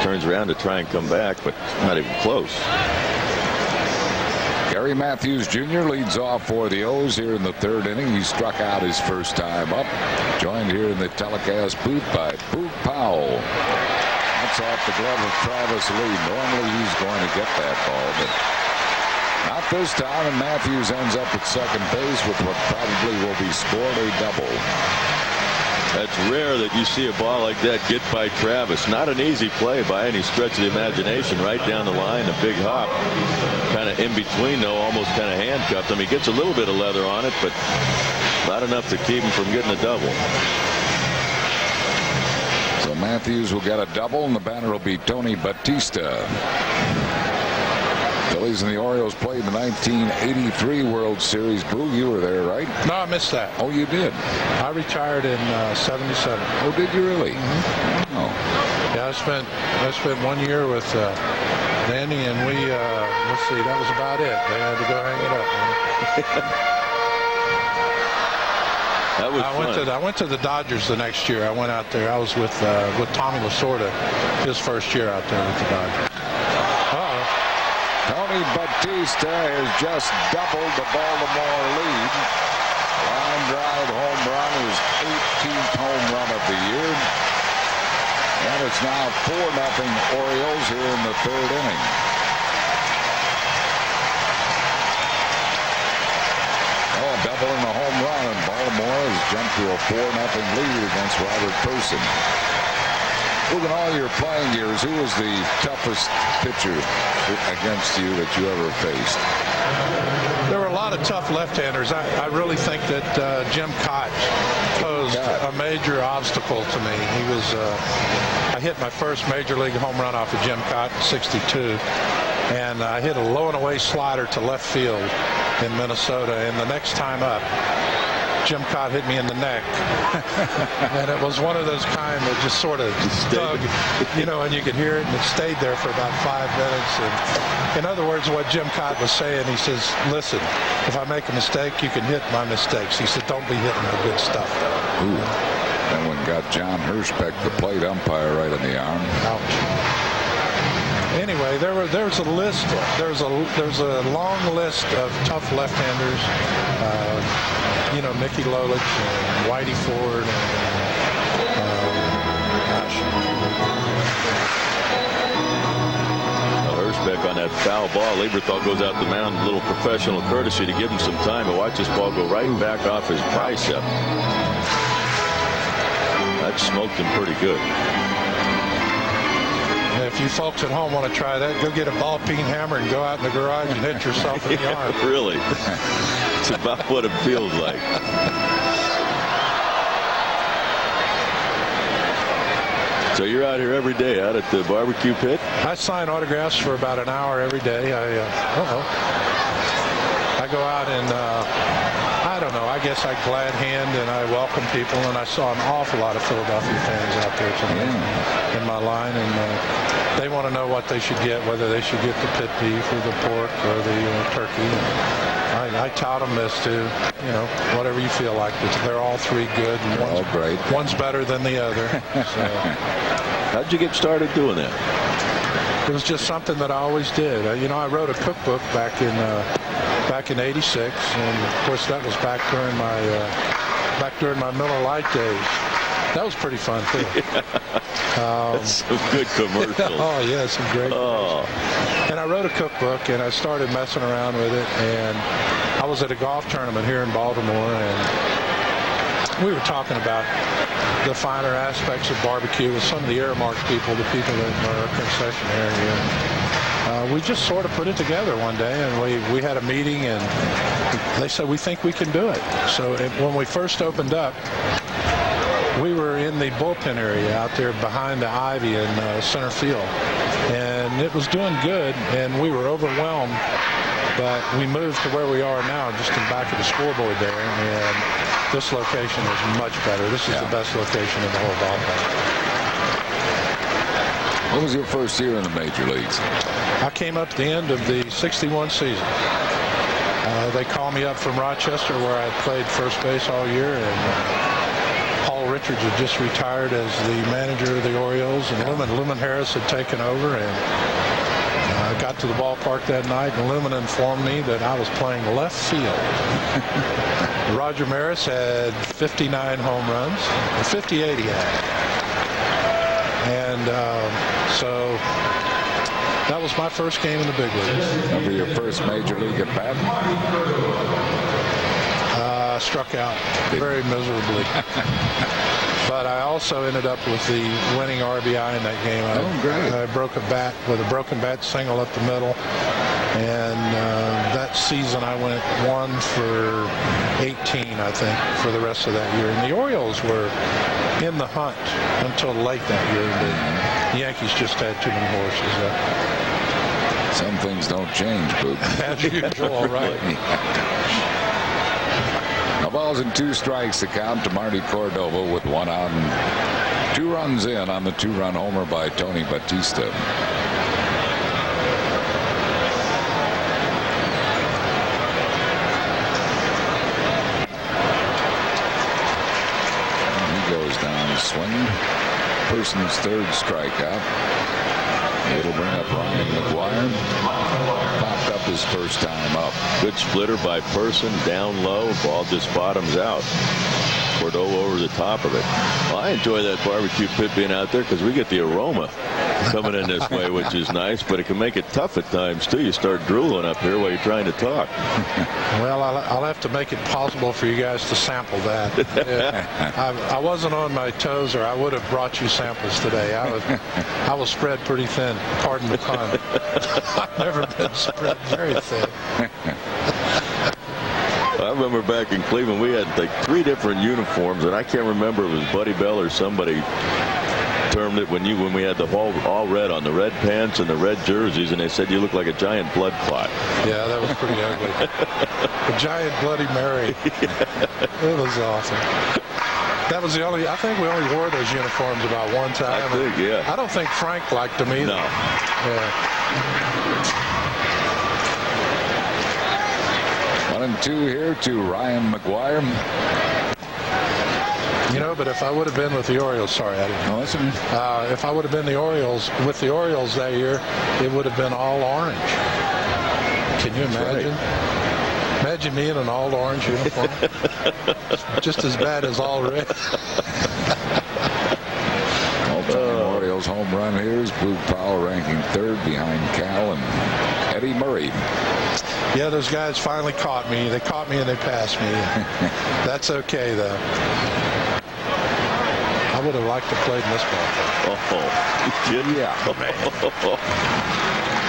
turns around to try and come back, but not even close. Gary Matthews Jr. leads off for the O's here in the 3rd inning. He struck out his first time up. Joined here in the telecast booth by Boog Powell. That's off the glove of Travis Lee. Normally he's going to get that ball, but not this time, and Matthews ends up at second base with what probably will be scored a double. That's rare that you see a ball like that get by Travis. Not an easy play by any stretch of the imagination. Right down the line, a big hop. Kind of in between, though, almost kind of handcuffed him. He gets a little bit of leather on it, but not enough to keep him from getting a double. So Matthews will get a double, and the batter will be Tony Batista. Phillies and the Orioles played the 1983 World Series. Boog, you were there, right? No, I missed that. Oh, you did? I retired in 77. Oh, did you really? Mm-hmm. Oh. Yeah, I spent 1 year with Danny, and we, let's see, that was about it. They had to go hang it up. That was fun. I went to the Dodgers the next year. I went out there. I was with Tommy Lasorda his first year out there with the Dodgers. Tony Batista has just doubled the Baltimore lead. Line drive home run, his 18th home run of the year. And it's now 4-0 Orioles here in the 3rd inning. Oh, a double and a home run, and Baltimore has jumped to a 4-0 lead against Robert Ponson. Look at all your playing years. Who was the toughest pitcher against you that you ever faced? There were a lot of tough left-handers. I really think that Jim Cott posed a major obstacle to me. I hit my first major league home run off of Jim Cott in '62, and I hit a low and away slider to left field in Minnesota. And the next time up, Jim Cott hit me in the neck, and it was one of those kind that just sort of dug, and you could hear it, and it stayed there for about 5 minutes. And in other words, what Jim Cott was saying, he says, listen, if I make a mistake, you can hit my mistakes. He said, don't be hitting the good stuff. Ooh. That one got John Hirschbeck, the plate umpire, right in the arm. Ouch. Anyway, there's a list. There's a long list of tough left-handers. Mickey Lolich and Whitey Ford Hirschbeck on that foul ball. Lieberthal goes out the mound, a little professional courtesy to give him some time to watch this ball go right back off his bicep. That smoked him pretty good. If you folks at home want to try that, go get a ball-peen hammer and go out in the garage and hit yourself in the arm. Really? It's about what it feels like. So you're out here every day out at the barbecue pit? I sign autographs for about an hour every day. I go out and I don't know. I I guess I glad hand and I welcome people, and I saw an awful lot of Philadelphia fans out there tonight in my line, and they want to know what they should get, whether they should get the pit beef or the pork or the turkey. I tout them as to, whatever you feel like. They're all three good. And all great. One's better than the other. So. How'd you get started doing that? It was just something that I always did. I wrote a cookbook back in '86, and of course that was back during my Miller Lite days. That was pretty fun too. That's some good commercials. Oh yeah, some great. And I wrote a cookbook, and I started messing around with it. And I was at a golf tournament here in Baltimore, and we were talking about the finer aspects of barbecue with some of the Airmark people, the people that are our concessionaire here. We just sort of put it together one day, and we had a meeting, and they said, we think we can do it. So when we first opened up, we were in the bullpen area out there behind the ivy in center field, and it was doing good, and we were overwhelmed, but we moved to where we are now, just in back of the scoreboard there, and this location is much better. This is the best location in the whole ballpark. What was your first year in the major leagues? I came up at the end of the '61 season. They called me up from Rochester, where I played first base all year, and Richards had just retired as the manager of the Orioles, and Lumen Harris had taken over, and I got to the ballpark that night, and Lumen informed me that I was playing left field. Roger Maris had 59 home runs, and 58 he had. And so that was my first game in the big leagues. Remember your first major league at bat? Struck out very miserably. But I also ended up with the winning RBI in that game. I broke a bat with a broken bat single up the middle. And that season I went 1 for 18, I think, for the rest of that year. And the Orioles were in the hunt until late that year. The Yankees just had too many horses. Some things don't change, Boog. As usual, right. No balls and 2 strikes to count to Marty Cordova with 1 out and 2 runs in on the 2-run homer by Tony Batista. He goes down swinging. Person's 3rd strikeout. It'll bring up Ryan McGuire. Popped up his first time up. Good splitter by Person, down low. Ball just bottoms out. Cordova over the top of it. Well, I enjoy that barbecue pit being out there because we get the aroma coming in this way, which is nice, but it can make it tough at times too. You start drooling up here while you're trying to talk. Well, I'll have to make it possible for you guys to sample that. I wasn't on my toes, or I would have brought you samples today. I was spread pretty thin. Pardon the pun. I've never been spread very thin. I remember back in Cleveland, we had like 3 different uniforms, and I can't remember if it was Buddy Bell or somebody termed it when we had the all red on the red pants and the red jerseys, and they said you look like a giant blood clot. Yeah, that was pretty ugly. A giant Bloody Mary. It was awesome. That was I think we only wore those uniforms about one time. I think, yeah. I don't think Frank liked them either. No. Yeah. 1-2 here to Ryan McGuire. But if I would have been with the Orioles, sorry, I didn't know. Listen. If I would have been with the Orioles that year, it would have been all orange. Can you imagine? Right. Imagine me in an all orange uniform. Just as bad as all red. All-time Orioles home run here is Boog Powell ranking 3rd behind Cal and Eddie Murray. Yeah, those guys finally caught me. They caught me and they passed me. That's okay, though. I would have liked to play in this ball. Oh, you did? Yeah, man.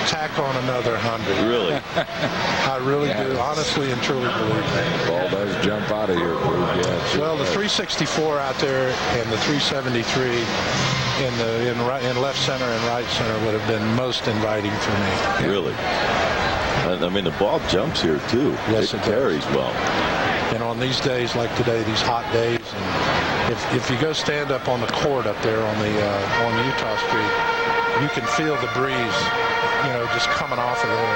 Tack on another 100. Really? I really do, honestly and truly believe that. Ball does jump out of here, Boog. Yeah, well, the 364 out there and the 373 in left center and right center would have been most inviting for me. Really? I mean, the ball jumps here too. Yes, it carries well. And on these days like today, these hot days, and if you go stand up on the court up there on Utah Street, you can feel the breeze, just coming off of there.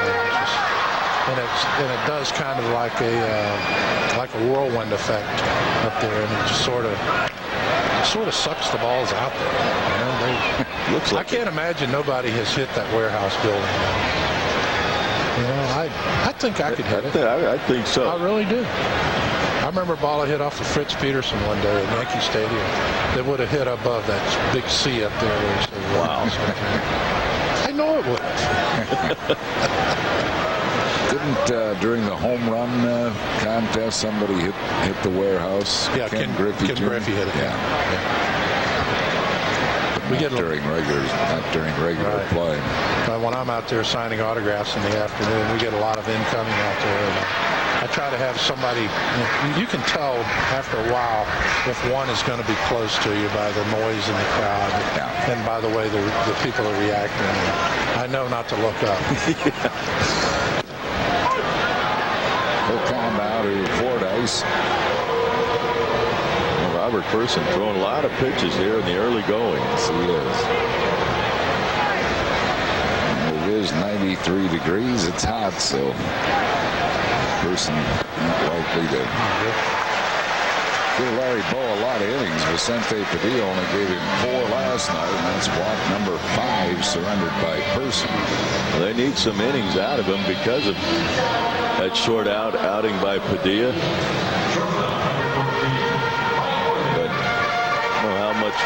And it does kind of like a whirlwind effect up there, and it just sort of sucks the balls out there. Looks like I can't imagine nobody has hit that warehouse building. I think I could hit it. I think so. I really do. I remember a ball I hit off of Fritz Peterson one day at Yankee Stadium that would have hit above that big C up there. Where it says, wow. I know it would. Didn't during the home run contest somebody hit the warehouse? Yeah, Ken Griffey hit it. Yeah. We get during regular play. When I'm out there signing autographs in the afternoon, we get a lot of incoming out there. And I try to have somebody. You can tell after a while if one is going to be close to you by the noise in the crowd and by the way the people are reacting. I know not to look up. He'll come out to Fordyce. Robert Person throwing a lot of pitches here in the early going. Yes, he is. It is 93 degrees. It's hot, so Person not likely to give Larry Bow a lot of innings. Vicente Padilla only gave him 4 last night, and that's walk number 5 surrendered by Person. Well, they need some innings out of him because of that short outing by Padilla.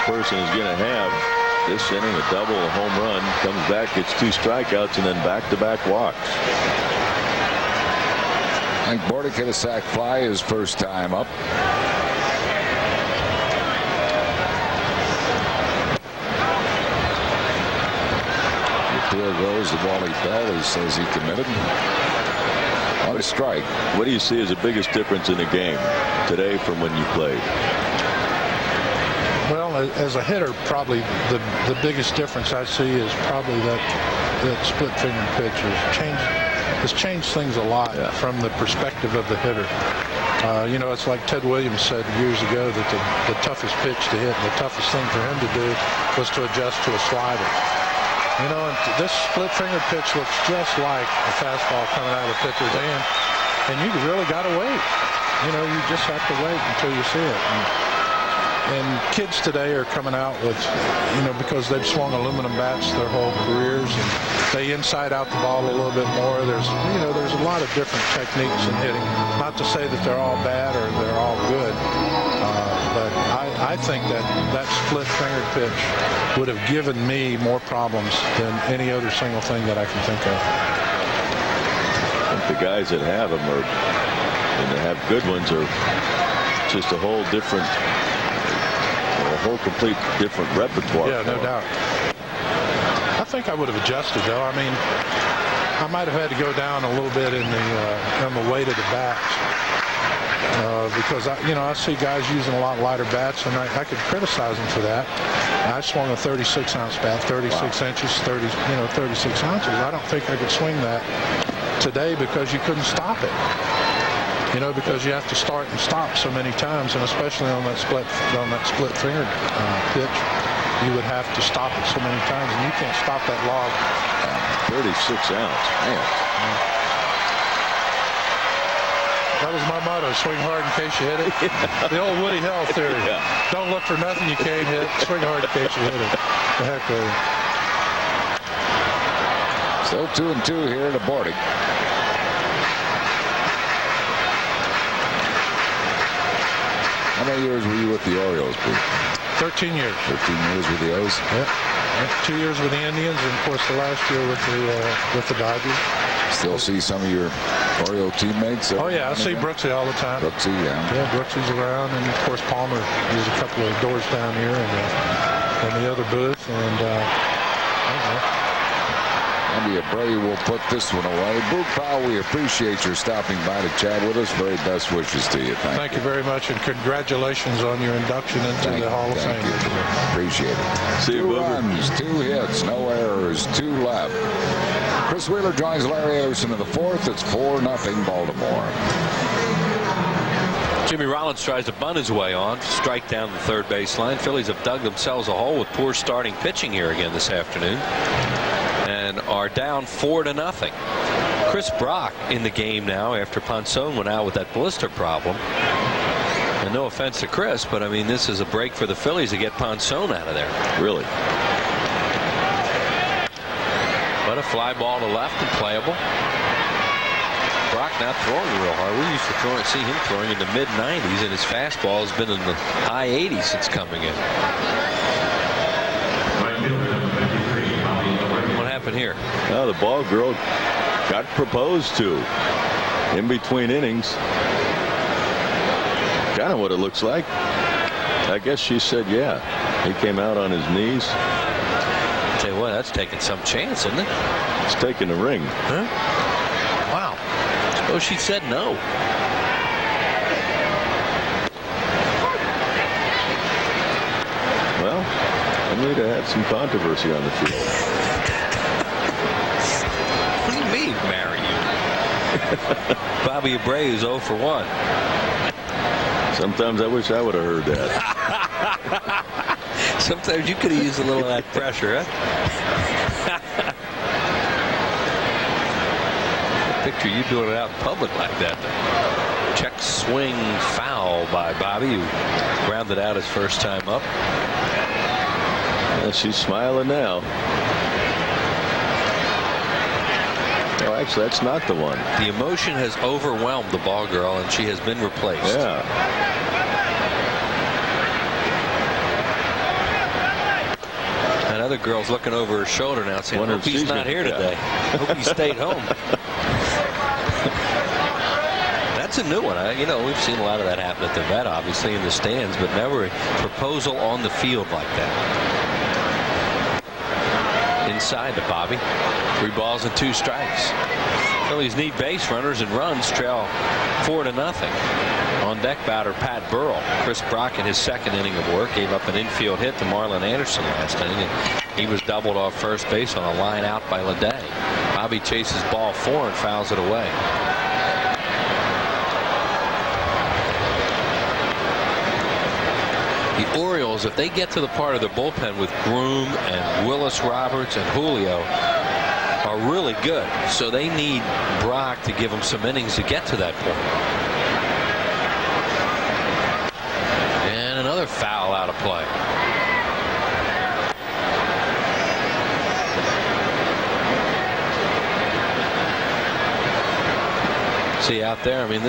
Person is going to have this inning, a double, a home run, comes back, gets 2 strikeouts, and then back-to-back walks. I think Bordick hit a sac fly his first time up. Here goes the Wally Bell. He says he committed. On a strike. What do you see as the biggest difference in the game today from when you played? Well, as a hitter, probably the biggest difference I see is probably that split finger pitch has changed things a lot from the perspective of the hitter. It's like Ted Williams said years ago that the toughest pitch to hit, the toughest thing for him to do was to adjust to a slider. And this split finger pitch looks just like a fastball coming out of the pitcher's hand, and you really got to wait. You just have to wait until you see it. And kids today are coming out with, because they've swung aluminum bats their whole careers, and they inside out the ball a little bit more. There's a lot of different techniques in hitting. Not to say that they're all bad or they're all good, but I think that split finger pitch would have given me more problems than any other single thing that I can think of. I think the guys that have them and that have good ones are just a whole different. Complete different repertoire. Yeah, no doubt. I think I would have adjusted, though. I mean, I might have had to go down a little bit on the weight of the bats because I see guys using a lot lighter bats, and I could criticize them for that. I swung a 36-ounce bat, 36 inches, 36 ounces. I don't think I could swing that today because you couldn't stop it. Because you have to start and stop so many times, and especially on that split finger pitch, you would have to stop it so many times, and you can't stop that log. 36 ounce, man. That was my motto: swing hard in case you hit it. The old Woody Hell theory. Don't look for nothing you can't hit. Swing hard in case you hit it. The heck with it. Still 2-2 here to Bordick. How many years were you with the Orioles, Pete? 13 years. 13 years with the O's? Yep. 2 years with the Indians, and of course the last year with the Dodgers. Still see some of your Oriole teammates? Oh yeah, I see Brooksy all the time. Brooksy, yeah. Yeah, Brooksy's around, and of course Palmer is a couple of doors down here, and the other booth, and Andy Bray will put this one away. Boog Powell, we appreciate your stopping by to chat with us. Very best wishes to you. Thank you very much, and congratulations on your induction into the Hall of Fame. Appreciate it. See you, 2 runs, 2 hits, no errors, 2 left. Chris Wheeler joins Larry Anderson in the 4th. It's 4-0 Baltimore. Jimmy Rollins tries to bunt his way on, strike down the third baseline. Phillies have dug themselves a hole with poor starting pitching here again this afternoon, and are down 4-0. Chris Brock in the game now after Ponson went out with that blister problem. And no offense to Chris, but I mean, this is a break for the Phillies to get Ponson out of there. Really. But a fly ball to left and playable. Brock not throwing real hard. We used to see him throwing in the mid-90s, and his fastball has been in the high 80s since coming in. What happened here? Well, the ball girl got proposed to in between innings. Kind of what it looks like. I guess she said yeah. He came out on his knees. I'll tell you what, that's taking some chance, isn't it? It's taking the ring. Huh? Wow. Suppose she said no. Well, Anita had some controversy on the field. What do you mean, marry you? Bobby Abreu's 0 for 1. Sometimes I wish I would have heard that. Sometimes you could have used a little of that pressure, huh? Picture you doing it out in public like that. Check swing foul by Bobby, who grounded out his first time up. Yeah, she's smiling now. Oh, actually, that's not the one. The emotion has overwhelmed the ball girl, and she has been replaced. Yeah. And other girl's looking over her shoulder now, saying, "Hope he's not here today. Hope he stayed home." That's a new one. You know, we've seen a lot of that happen at the vet, obviously, in the stands, but never a proposal on the field like that. Inside to Bobby. 3 balls and 2 strikes. Phillies need base runners and runs, trail 4-0. On deck batter Pat Burrell. Chris Brock in his second inning of work gave up an infield hit to Marlon Anderson last inning, and he was doubled off first base on a line out by Leday. Bobby chases ball 4 and fouls it away. The Orioles, if they get to the part of the bullpen with Groom and Willis Roberts and Julio, are really good. So they need Brock to give them some innings to get to that point. And another foul out of play. See out there, I mean,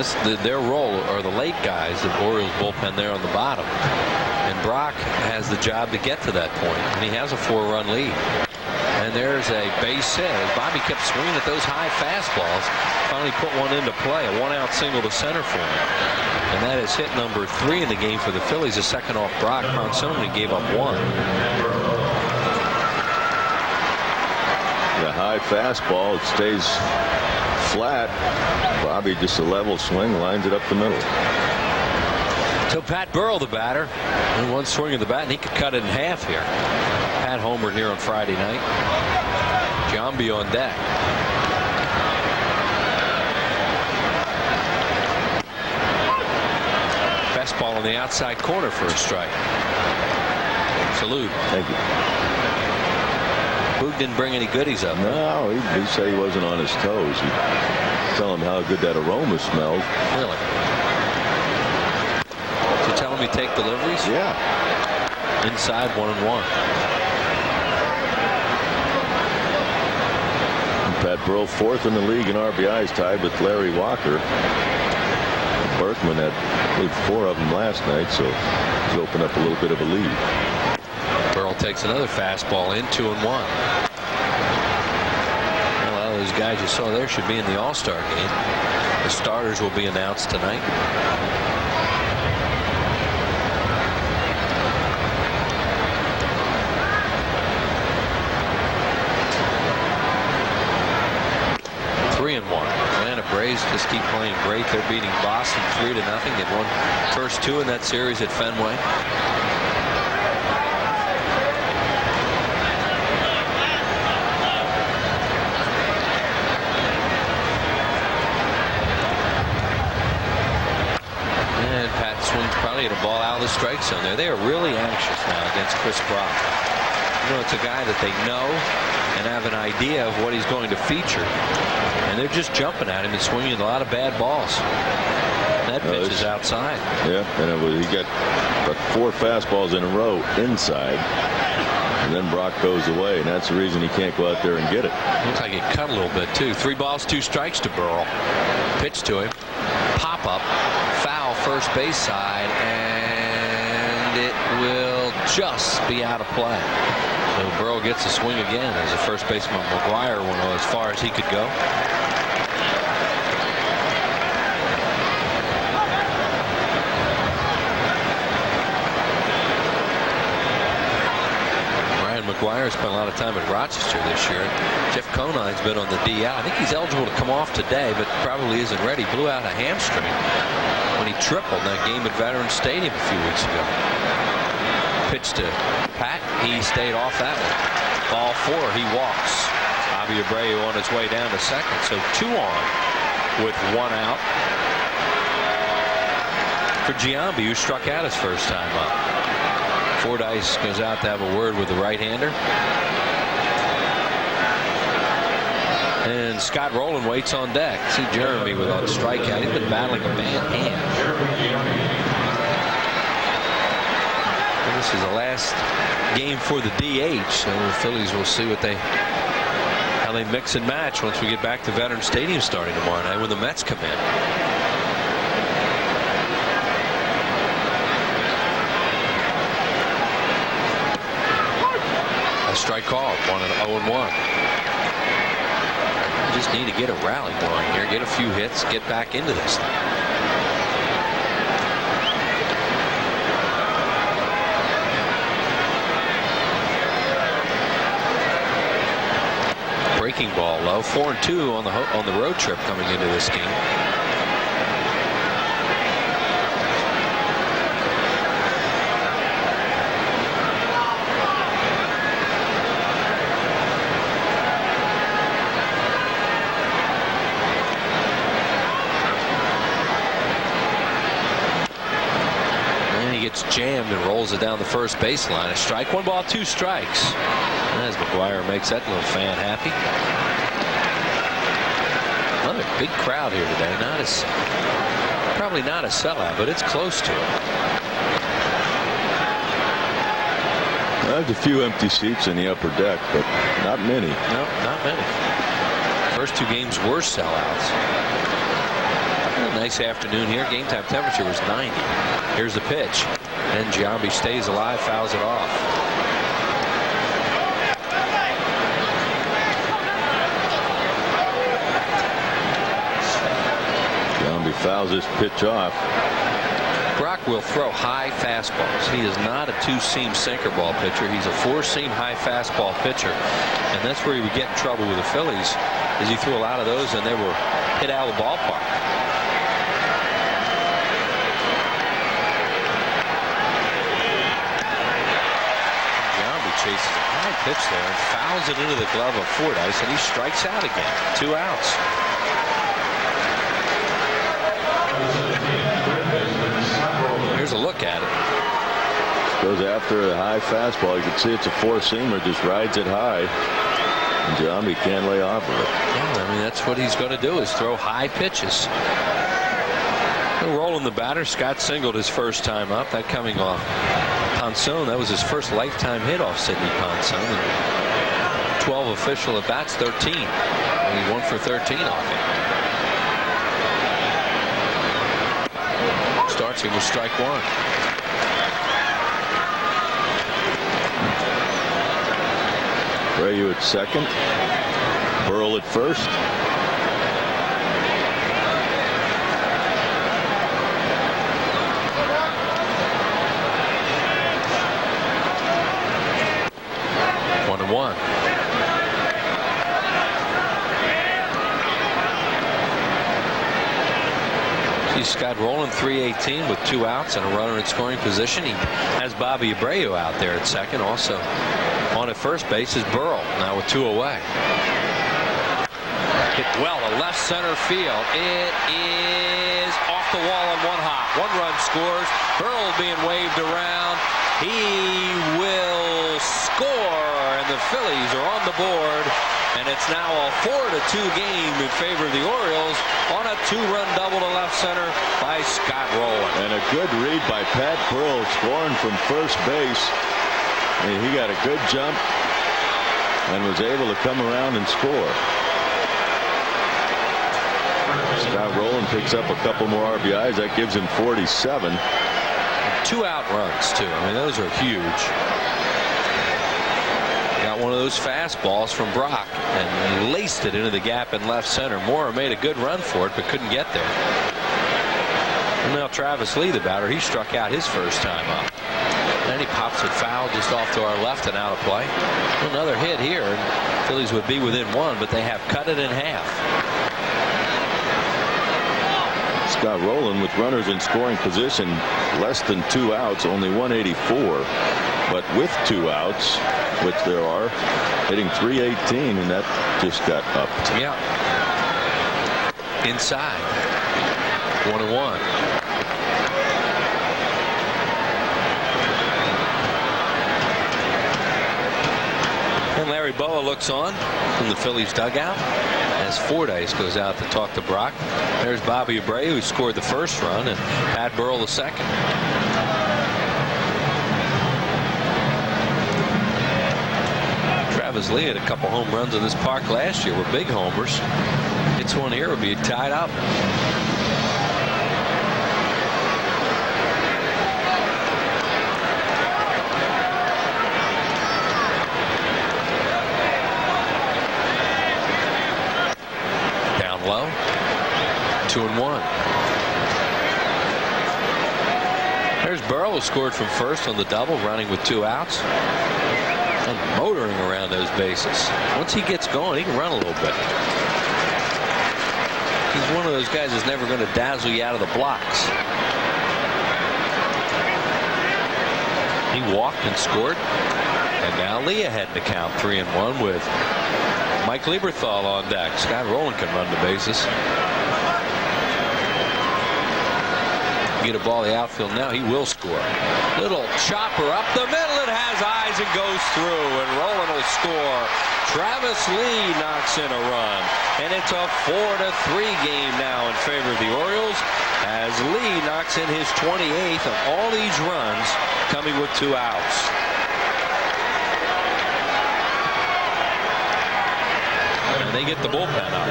their role are the late guys, the Orioles bullpen there on the bottom. And Brock has the job to get to that point, and he has a 4-run lead. And there's a base hit. Bobby kept swinging at those high fastballs. Finally put one into play, a 1-out single to center for him. And that is hit number 3 in the game for the Phillies. A second off Brock. Ponson gave up 1. The high fastball, it stays flat. Bobby just a level swing, lines it up the middle. So Pat Burrell, the batter, and one swing of the bat, and he could cut it in half here. Pat homered here on Friday night. Giambi on deck. Fastball on the outside corner for a strike. Salute. Thank you. Boog didn't bring any goodies up. No, he said he wasn't on his toes. He tell him how good that aroma smells. Really? So tell him you take deliveries? Yeah. Inside 1-1. Pat Burrell 4th in the league in RBIs, tied with Larry Walker. Berkman had, I believe, 4 of them last night, so he's opened up a little bit of a lead. Burrell takes another fastball in, 2-1. Well, those guys you saw there should be in the All-Star game. The starters will be announced tonight. Atlanta Braves just keep playing great. They're beating Boston 3-0. They've won first 2 in that series at Fenway. And Probably hit a ball out of the strike zone there. They are really anxious now against Chris Brock. You know, it's a guy that they know and have an idea of what he's going to feature. And they're just jumping at him and swinging a lot of bad balls. That pitch is outside. Yeah, and he got about 4 fastballs in a row inside. And then Brock goes away, and that's the reason he can't go out there and get it. Looks like it cut a little bit, too. 3 balls, 2 strikes to Burrell. Pitch to him. Pop up. Foul first base side, and it will just be out of play. So Burrell gets a swing again as a first baseman. McGuire went as far as he could go. McGuire spent a lot of time at Rochester this year. Jeff Conine's been on the DL. I think he's eligible to come off today, but probably isn't ready. Blew out a hamstring when he tripled in that game at Veterans Stadium a few weeks ago. Pitch to Pat. He stayed off that one. Ball 4. He walks. Bobby Abreu on his way down to second. So 2 on with 1 out for Giambi, who struck out his first time up. Fordyce goes out to have a word with the right-hander. And Scott Rowland waits on deck. See Jeremy with that strikeout. He's been battling a bad hand. And this is the last game for the DH, so the Phillies will see how they mix and match once we get back to Veterans Stadium starting tomorrow night when the Mets come in. Strike call, 1-0-1. You just need to get a rally going here, get a few hits, get back into this thing. Breaking ball low, 4-2 on the road trip coming into this game. Jammed and rolls it down the first baseline. A strike, 1 ball, 2 strikes. As McGuire makes that little fan happy. Another big crowd here today. Probably not a sellout, but it's close to it. There's a few empty seats in the upper deck, but not many. No, not many. First 2 games were sellouts. A nice afternoon here. Game time temperature was 90. Here's the pitch. And Giambi stays alive, fouls it off. Giambi fouls this pitch off. Brock will throw high fastballs. He is not a 2-seam sinker ball pitcher. He's a 4-seam high fastball pitcher. And that's where he would get in trouble with the Phillies, is he threw a lot of those and they were hit out of the ballpark. Chases a high pitch there and fouls it into the glove of Fordyce, and he strikes out again. 2 outs. Here's a look at it. Goes after a high fastball. You can see it's a 4-seamer, just rides it high. And Giambi can't lay off of it. Yeah, I mean, that's what he's going to do, is throw high pitches. Rolling the batter. Scott singled his first time up. That coming off Ponson. That was his first lifetime hit off Sidney Ponson. 12 official at bats, 13. And he 1 for 13 off it. Starts him with strike 1. Abreu at second. Burrell at first. Scott Rowland 318 with 2 outs and a runner in scoring position. He has Bobby Abreu out there at second. Also on at first base is Burrell, now with 2 away. Hit well to left center field. It is off off the wall on one hop. 1 run scores. Burrell being waved around. He will score, and the Phillies are on the board. And it's now a 4-2 game in favor of the Orioles on a 2-run double to left center by Scott Rowland. And a good read by Pat Burrell, scoring from first base. And he got a good jump and was able to come around and score. Scott Rowland picks up a couple more RBIs. That gives him 47. 2 out runs, too. I mean, those are huge. Got one of those fastballs from Brock and he laced it into the gap in left center. Mora made a good run for it, but couldn't get there. And now Travis Lee, the batter, he struck out his first time up. Then he pops it foul just off to our left and out of play. Another hit here, and Phillies would be within 1, but they have cut it in half. Scott Rowland with runners in scoring position, less than 2 outs, only 184. But with 2 outs, which there are, hitting .318, and that just got upped. Yeah. Inside. 1-1. And Larry Boa looks on from the Phillies dugout as Fordyce goes out to talk to Brock. There's Bobby Abreu, who scored the first run, and Pat Burrell the second. Travis Lee had a couple home runs in this park last year, were big homers. Hits one here, would be tied up. Down low. 2-1. There's Burrell, who scored from first on the double, running with 2 outs. And motoring around those bases. Once he gets going, he can run a little bit. He's one of those guys that's never going to dazzle you out of the blocks. He walked and scored. And now Lee ahead in the count, 3-1 with Mike Lieberthal on deck. Scott Rowland can run the bases. Get a ball in the outfield now, he will score. Little chopper up the middle, it has eyes and goes through, and Rowland will score. Travis Lee knocks in a run, and it's a 4-3 game now in favor of the Orioles as Lee knocks in his 28th of all these runs, coming with 2 outs. And they get the bullpen up.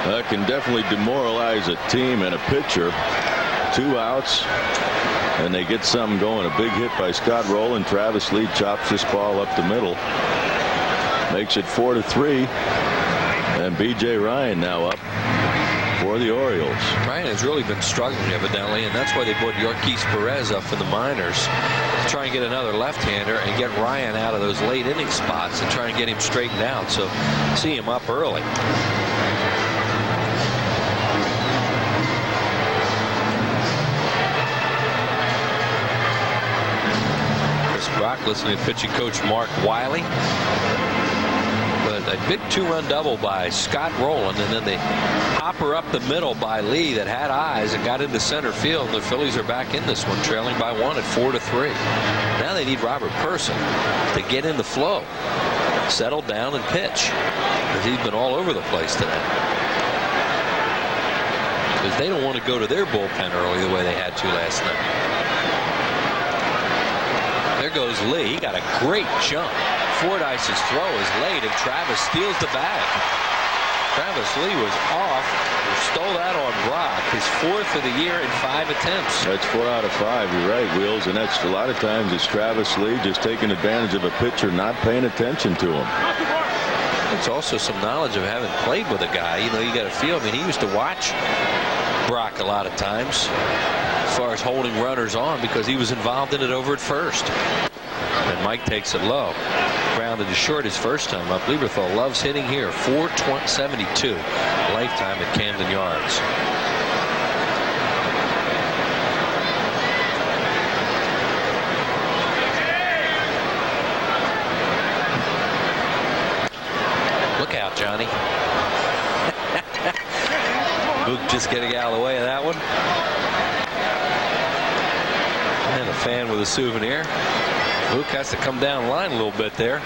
That can definitely demoralize a team and a pitcher. 2 outs, and they get something going. A big hit by Scott Rowland. Travis Lee chops this ball up the middle. Makes it 4-3. And B.J. Ryan now up for the Orioles. Ryan has really been struggling evidently, and that's why they put Yorkis Perez up in the minors to try and get another left-hander and get Ryan out of those late inning spots and try and get him straightened out. So see him up early. Brock listening to pitching coach Mark Wiley. But a big 2-run double by Scott Rowland, and then the hopper up the middle by Lee that had eyes and got into center field. And the Phillies are back in this one, trailing by 1 at 4-3. Now they need Robert Person to get in the flow, settle down and pitch, because he's been all over the place today. Because they don't want to go to their bullpen early the way they had to last night. There goes Lee. He got a great jump. Fordyce's throw is late, and Travis steals the bag. Travis Lee was off. Stole that on Brock. His 4th of the year in 5 attempts. That's 4 out of 5. You're right, Wheels. And that's a lot of times it's Travis Lee just taking advantage of a pitcher not paying attention to him. It's also some knowledge of having played with a guy. You know, you got to feel. I mean, he used to watch Brock a lot of times as far as holding runners on, because he was involved in it over at first. And Mike takes it low. Grounded to short his first time up. Lieberthal loves hitting here. 472 lifetime at Camden Yards. Look out, Johnny. Boog just Just getting out of the way of that one. And a fan with a souvenir. Luke has to come down line a little bit there.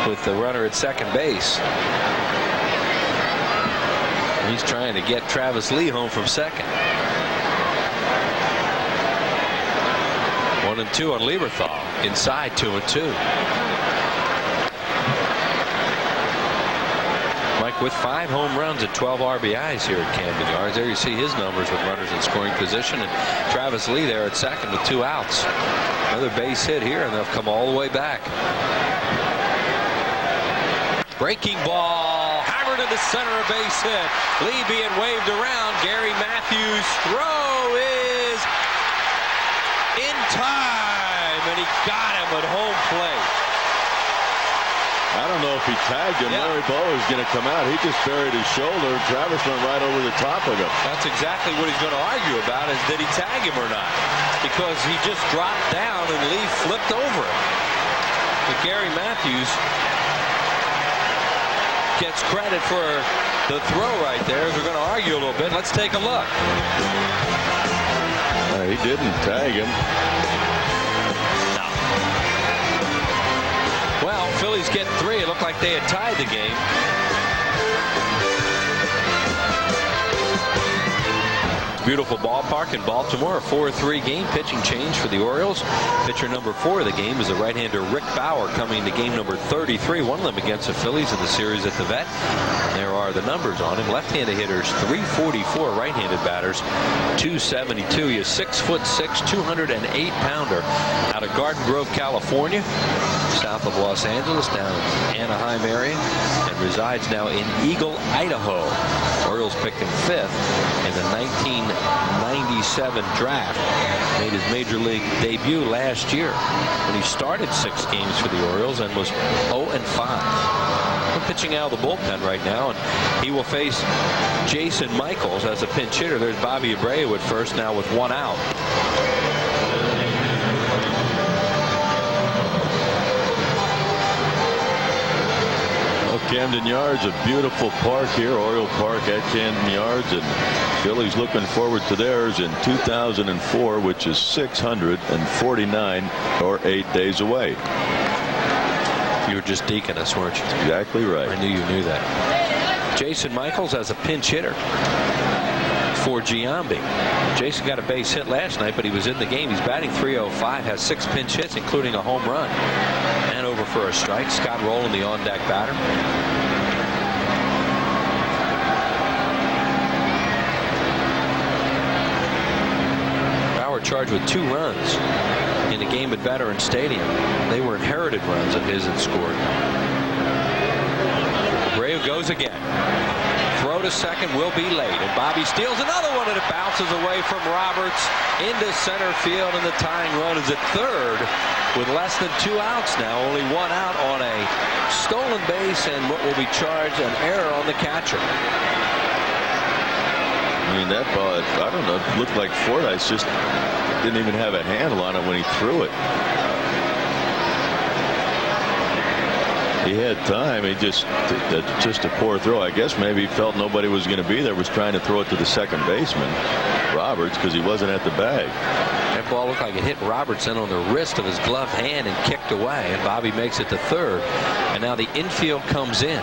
With the runner at second base. He's trying to get Travis Lee home from second. 1-2 on Lieberthal. Inside 2-2. Mike with 5 home runs and 12 RBIs here at Camden Yards. There you see his numbers with runners in scoring position, and Travis Lee there at second with 2 outs. Another base hit here, and they'll come all the way back. Breaking ball, hammered into center, a base hit. Lee being waved around. Gary Matthews' throw is in time, and he got him at home plate. I don't know if he tagged him. Larry Bow is going to come out. He just buried his shoulder, and Travis went right over the top of him. That's exactly what he's going to argue about, is did he tag him or not? Because he just dropped down and Lee flipped over him. But Gary Matthews gets credit for the throw right there. We're going to argue a little bit. Let's take a look. He didn't tag him. Well, Phillies get 3. It looked like they had tied the game. Beautiful ballpark in Baltimore. A 4-3 game. Pitching change for the Orioles. Pitcher number 4 of the game is the right-hander Rick Bauer, coming to game number 33. One of them against the Phillies in the series at the Vet. And there are the numbers on him. Left-handed hitters 344. Right-handed batters 272. He is 6'6", 208-pounder out of Garden Grove, California, south of Los Angeles, down in Anaheim area, and resides now in Eagle, Idaho. Orioles picked him 5th in the 1997 draft. Made his major league debut last year when he started 6 games for the Orioles and was 0-5. We're pitching out of the bullpen right now, and he will face Jason Michaels as a pinch hitter. There's Bobby Abreu at first now with 1 out. Camden Yards, a beautiful park here, Oriole Park at Camden Yards, and Phillies looking forward to theirs in 2004, which is 649 or 8 days away. You were just deacon us, weren't you? Exactly right. I knew you knew that. Jason Michaels as a pinch hitter for Giambi. Jason got a base hit last night, but he was in the game. He's batting .305, has 6 pinch hits, including a home run. And over for a strike. Scott Rowland, the on-deck batter. Bauer charged with 2 runs in a game at Veterans Stadium. They were inherited runs of his and scored. Abreu goes again. Throw to second will be late, and Bobby steals another one, and it bounces away from Roberts into center field, and the tying run is at third with less than 2 outs now. Only 1 out on a stolen base, and what will be charged an error on the catcher. I mean, that ball, I don't know, it looked like Fordyce just didn't even have a handle on it when he threw it. He had time. He just a poor throw. I guess maybe he felt nobody was going to be there, was trying to throw it to the second baseman, Roberts, because he wasn't at the bag. That ball looked like it hit Robertson on the wrist of his gloved hand and kicked away, and Bobby makes it to third. And now the infield comes in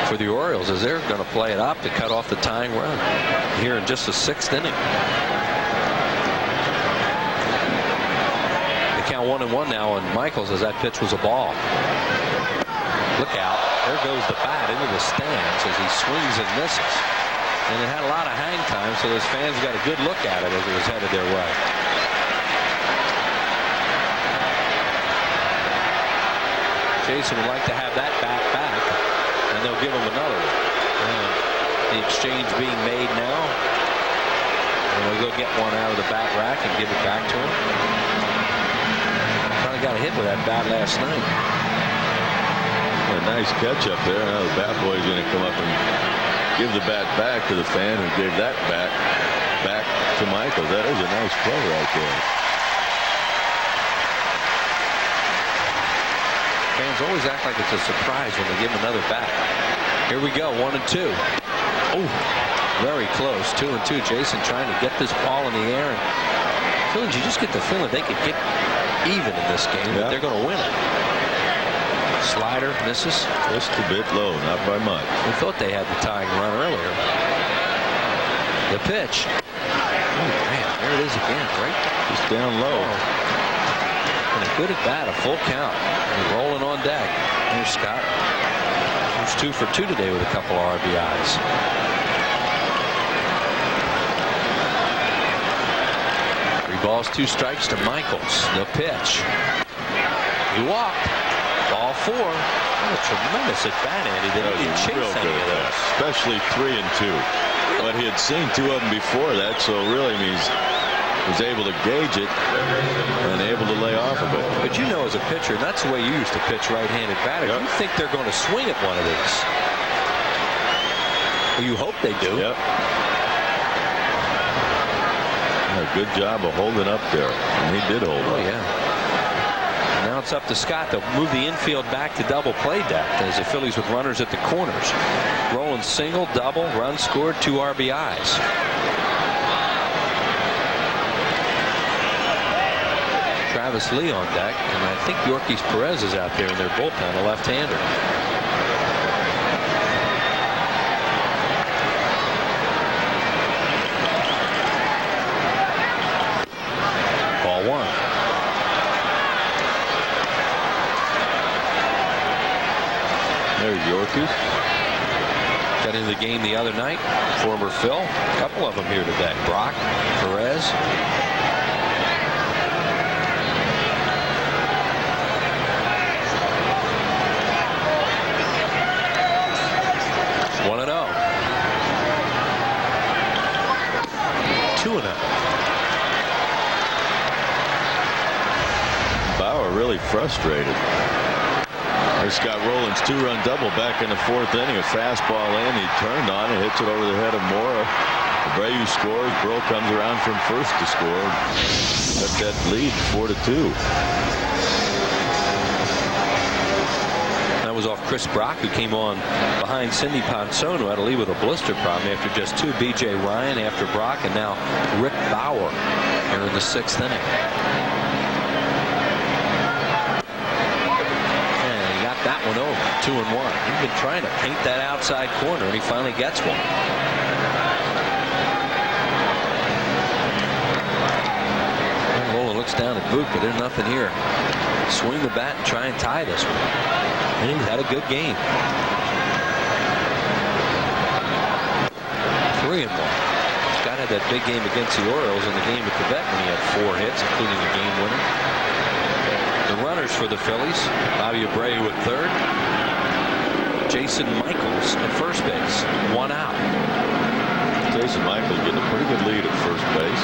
for the Orioles as they're going to play it up to cut off the tying run here in just the 6th inning. They count 1-1 now on Michaels as that pitch was a ball. Look out. There goes the bat into the stands as he swings and misses. And it had a lot of hang time, so those fans got a good look at it as it was headed their way. Jason would like to have that bat back, and they'll give him another one. And the exchange being made now. And they'll go get one out of the bat rack and give it back to him. Probably got a hit with that bat last night. A nice catch up there. Now the bat boy is going to come up and give the bat back to the fan who gave that bat back to Michael. That is a nice play right there. fans always act like it's a surprise when they give him another bat. Here we go, 1-2. Oh, very close, 2-2. Jason trying to get this ball in the air. And Phillies, you just get the feeling they could get even in this game, but they're going to win it. Slider misses. Just a bit low, not by much. We thought they had the tying run earlier. The pitch. Oh, man, there it is again, right? Just down low. And a good at bat, a full count. And rolling on deck. Here's Scott. He's 2 for 2 today with a couple of RBIs. Balls, 2 strikes to Michaels. The pitch. He walked. Ball 4. Oh, a tremendous at bat, Andy. They didn't chase any of those. Especially 3 and 2. But he had seen 2 of them before that, so really he was able to gauge it and able to lay off of it. But you know, as a pitcher, and that's the way you used to pitch right-handed batters. You think they're going to swing at one of these. Well, you hope they do. Yep. A good job of holding up there, and he did hold up. Oh, yeah. Now it's up to Scott to move the infield back to double play depth as the Phillies with runners at the corners. Rolling single, double, run scored, 2 RBIs. Travis Lee on deck, and I think Yorkis Perez is out there in their bullpen, a left-hander. There's Yorkis. Got into the game the other night. Former Phil. A couple of them here today. Brock, Perez. One 1-0. 2-0. Bauer really frustrated. There's Scott Rowland's 2-run double back in the 4th inning. A fastball in. He turned on it, hits it over the head of Mora. Abreu scores. Brill comes around from first to score. Got that lead 4-2. That was off Chris Brock, who came on behind Sidney Ponson, who had to leave with a blister problem after just 2. B.J. Ryan after Brock, and now Rick Bauer here in the 6th inning. That one over, 2-1. He's been trying to paint that outside corner, and he finally gets one. Roland looks down at Boog, but there's nothing here. Swing the bat and try and tie this one. And he's had a good game. 3-1. Scott had that big game against the Orioles in the game at the Vet when he had 4 hits, including the game winner. The runners for the Phillies, Bobby Abreu at 3rd. Jason Michaels at first base. 1 out. Jason Michaels getting a pretty good lead at first base.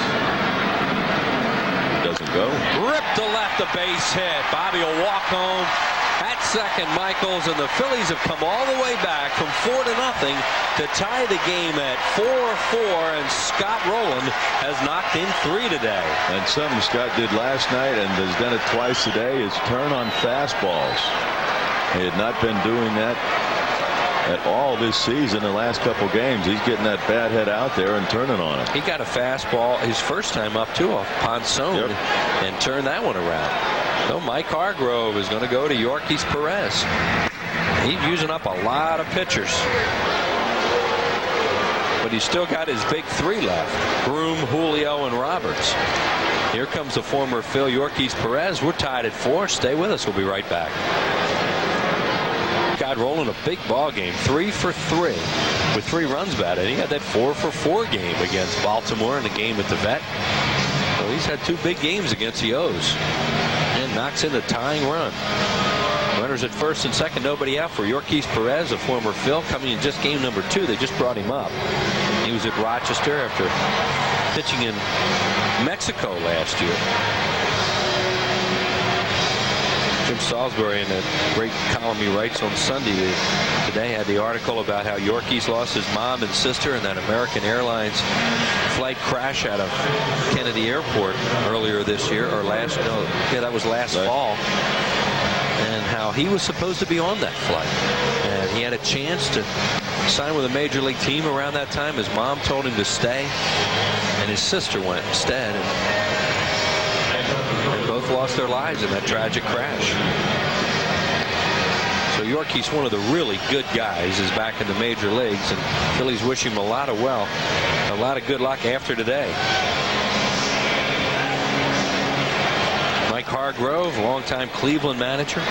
Doesn't go. Ripped to left, a base hit. Bobby will walk home. At second, Michaels, and the Phillies have come all the way back from 4-0 to tie the game at 4-4, and Scott Rowland has knocked in 3 today. And something Scott did last night and has done it twice today is turn on fastballs. He had not been doing that at all this season. The last couple games, he's getting that bat head out there and turning on it. He got a fastball his first time up too off Ponson and turned that one around. So Mike Hargrove is going to go to Yorkis Perez. He's using up a lot of pitchers, but he's still got his big 3 left: Groom, Julio, and Roberts. Here comes the former Phil, Yorkis Perez. We're tied at 4. Stay with us. We'll be right back. Scott Rowland, a big ball game, 3 for 3 with 3 runs batted. He had that 4 for 4 game against Baltimore in the game at the Vet. So he's had 2 big games against the O's. And knocks in the tying run. Runners at first and second, nobody out for Yorkis Perez, a former Phil, coming in just game number 2. They just brought him up. He was at Rochester after pitching in Mexico last year. Jim Salisbury, in a great column he writes on Sunday today, had the article about how Yorkis lost his mom and sister in that American Airlines flight crash out of Kennedy Airport earlier this year, or that was last fall. and how he was supposed to be on that flight. And he had a chance to sign with a major league team around that time. His mom told him to stay, and his sister went instead. And they both lost their lives in that tragic crash. So Yorkie's one of the really good guys, is back in the major leagues, and Phillies wish him a lot of good luck after today. Mike Hargrove, longtime Cleveland manager.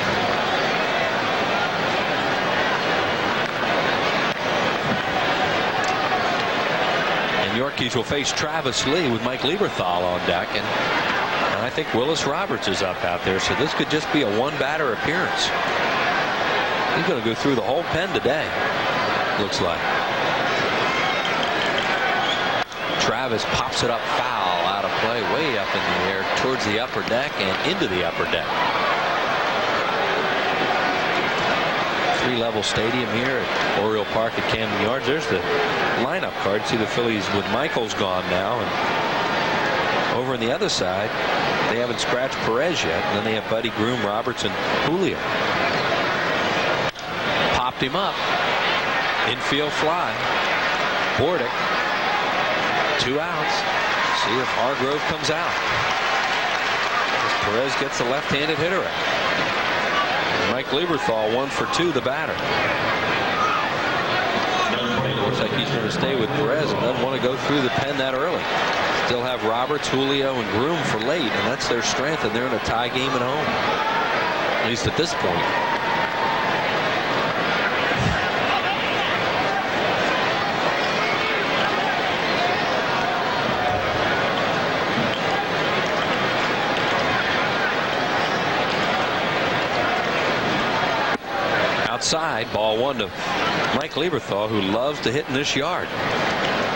And Yorkies will face Travis Lee with Mike Lieberthal on deck, and I think Willis Roberts is up out there, so this could just be a one-batter appearance. He's going to go through the whole pen today, looks like. Travis pops it up foul, out of play, way up in the air towards the upper deck and into the upper deck. Three-level stadium here at Oriole Park at Camden Yards. There's the lineup card. See the Phillies with Michaels gone now, and over on the other side they haven't scratched Perez yet, and then they have Buddy, Groom, Roberts, and Julio. Popped him up. Infield fly. Bordick. 2 outs. See if Hargrove comes out. As Perez gets the left-handed hitter out. Mike Lieberthal 1 for 2, the batter. Looks like he's going to stay with Perez and doesn't want to go through the pen that early. Still have Roberts, Julio, and Groom for late, and that's their strength, and they're in a tie game at home. At least at this point. Outside, ball 1 to Mike Lieberthal, who loves to hit in this yard.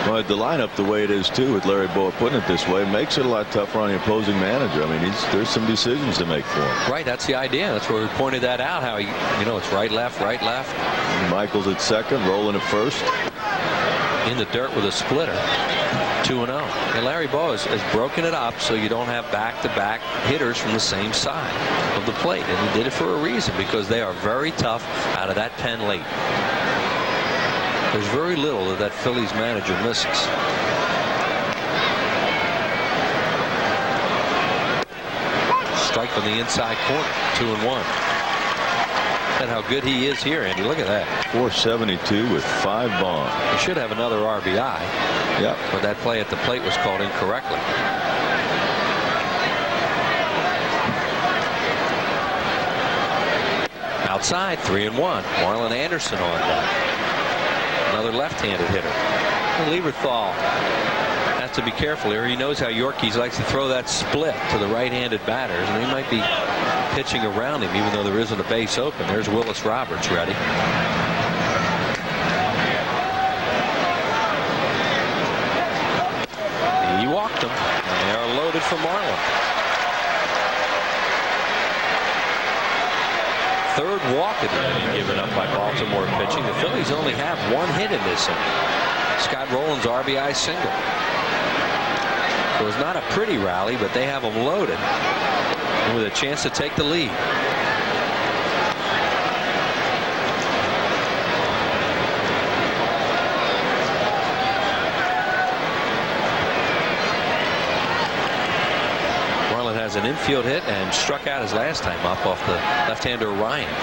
Well, the lineup the way it is too, with Larry Bowa putting it this way, makes it a lot tougher on the opposing manager. I mean, there's some decisions to make for him. Right, that's the idea. That's where we pointed that out. How it's right, left, right, left. Michael's at second, Rolen at first. In the dirt with a splitter. 2-0. And Larry Bowa has broken it up so you don't have back-to-back hitters from the same side of the plate, and he did it for a reason, because they are very tough out of that pen late. There's very little that Phillies manager misses. Strike from the inside corner. 2-1. Look at how good he is here, Andy. Look at that. 472 with 5 bombs. He should have another RBI. Yep. But that play at the plate was called incorrectly. Outside, 3-1. Marlon Anderson on that. Another left-handed hitter. And Lieberthal has to be careful here. He knows how Yorkies likes to throw that split to the right-handed batters, and he might be pitching around him even though there isn't a base open. There's Willis Roberts ready. He walked them, and they are loaded for Marlon. Third walk of the inning given up by Baltimore pitching. The Phillies only have 1 hit in this inning. Scott Rowland's RBI single. So it's not a pretty rally, but they have them loaded with a chance to take the lead. Marlon has an infield hit and struck out his last time up off the left-hander Ryan.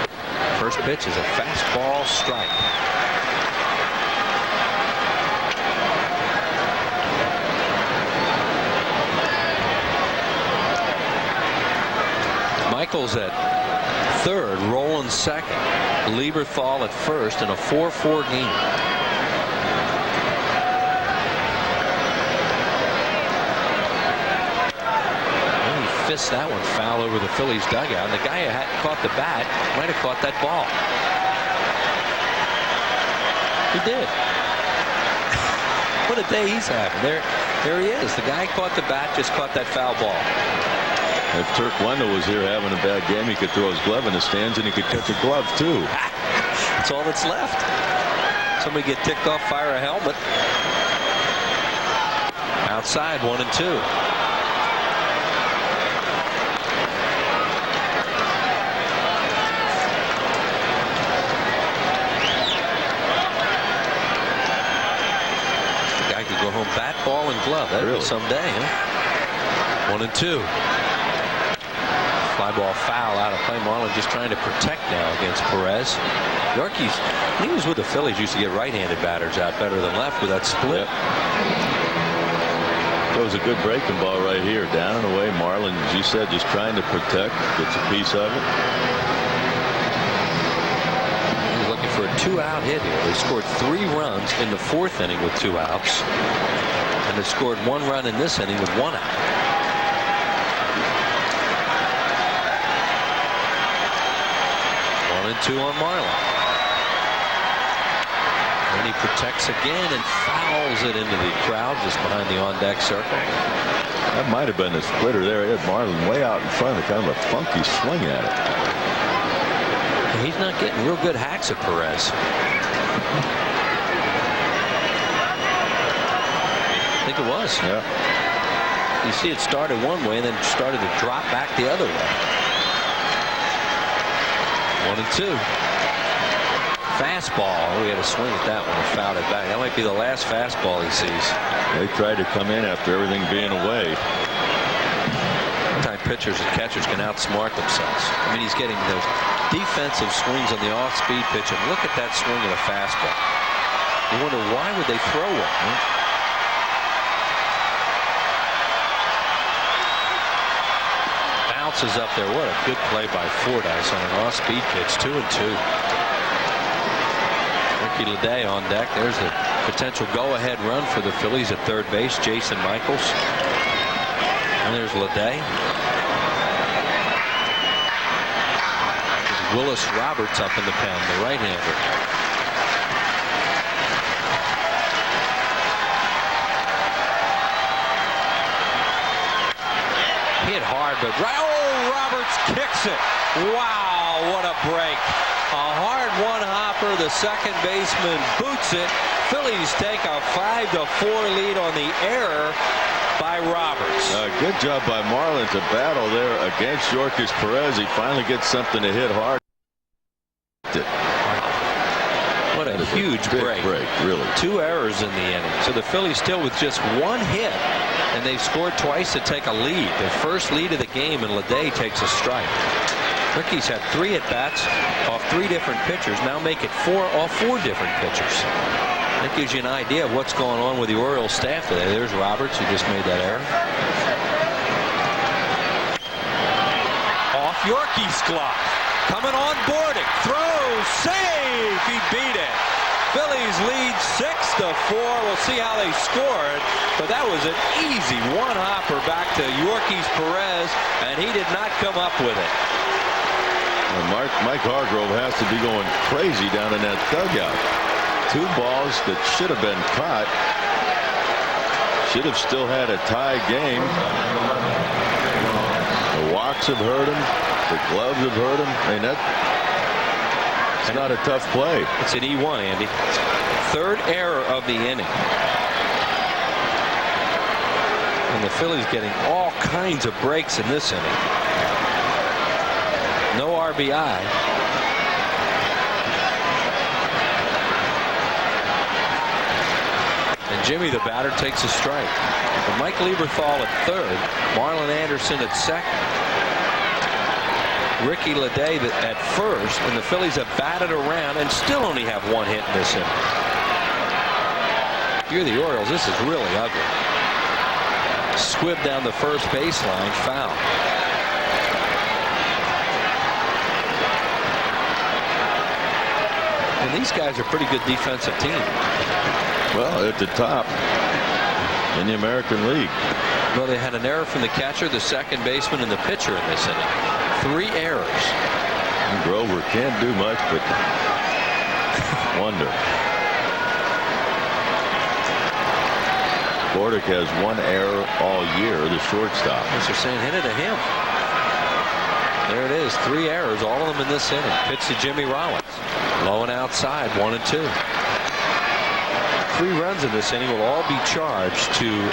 First pitch is a fastball strike. Michaels at third, Rolen second, Lieberthal at first in a 4-4 game. And he fists that one foul over the Phillies dugout, and the guy who hadn't caught the bat might have caught that ball. He did. What a day he's having. There he is. The guy caught the bat, just caught that foul ball. If Turk Wendell was here having a bad game, he could throw his glove in the stands and he could catch a glove too. That's all that's left. Somebody get ticked off, fire a helmet. Outside, 1-2. Golden Glove. That'd be someday, huh? 1-2. Fly ball foul out of play. Marlin just trying to protect now against Perez. Yorkies, when he was with the Phillies, used to get right-handed batters out better than left with that split. That was a good breaking ball right here. Down and away. Marlin, as you said, just trying to protect. Gets a piece of it. He's looking for a 2-out hit here. They scored 3 runs in the 4th inning with 2 outs. And they scored 1 run in this inning with 1 out. And 2 on Marlin. And he protects again and fouls it into the crowd just behind the on-deck circle. That might have been the splitter there. He had Marlin way out in front, kind of a funky swing at it. And he's not getting real good hacks at Perez. I think it was. Yeah. You see it started one way and then started to drop back the other way. 1-2. Fastball. We had a swing at that one and fouled it back. That might be the last fastball he sees. They tried to come in after everything being away. Sometimes pitchers and catchers can outsmart themselves. I mean, he's getting those defensive swings on the off-speed pitch, and look at that swing at a fastball. You wonder why would they throw it? Huh? Is up there. What a good play by Fordyce on an off-speed pitch. 2-2. Ricky Leday on deck. There's the potential go-ahead run for the Phillies at third base. Jason Michaels. And there's Leday. Willis Roberts up in the pen, the right-hander. Hit hard, but Roberts kicks it. Wow, what a break. A hard one-hopper. The second baseman boots it. Phillies take a 5-4 lead on the error by Roberts. Good job by Marlin to battle there against Yorkis Perez. He finally gets something to hit hard. What a huge break. Really. 2 errors in the inning. So the Phillies still with just 1 hit. And they've scored twice to take a lead. Their first lead of the game, and Leday takes a strike. Ricky's had 3 at-bats off 3 different pitchers. Now make it 4 off 4 different pitchers. That gives you an idea of what's going on with the Orioles staff today. There's Roberts, who just made that error. Off Yorkie's glove. Coming on boarding. Throws. Save. He beat it. Phillies lead 6-4. We'll see how they scored, but that was an easy one-hopper back to Yorkis Perez, and he did not come up with it. Well, Mike Hargrove has to be going crazy down in that dugout. 2 balls that should have been caught. Should have still had a tie game. The walks have hurt him. The gloves have hurt him. I mean, it's not a tough play. It's an E1, Andy. 3rd error of the inning. And the Phillies getting all kinds of breaks in this inning. No RBI. And Jimmy, the batter, takes a strike. And Mike Lieberthal at 3rd. Marlon Anderson at 2nd. Ricky Leday at 1st, and the Phillies have batted around and still only have 1 hit in this inning. If you're the Orioles, this is really ugly. Squibb down the first baseline, foul. And these guys are a pretty good defensive team. Well, at the top in the American League. Well, they had an error from the catcher, the second baseman, and the pitcher in this inning. 3 errors. Grover can't do much but wonder. Bordick has 1 error all year, the shortstop. They're saying hit it to him. There it is, 3 errors, all of them in this inning. Pitch to Jimmy Rollins. Low and outside, 1-2. 3 runs in this inning will all be charged to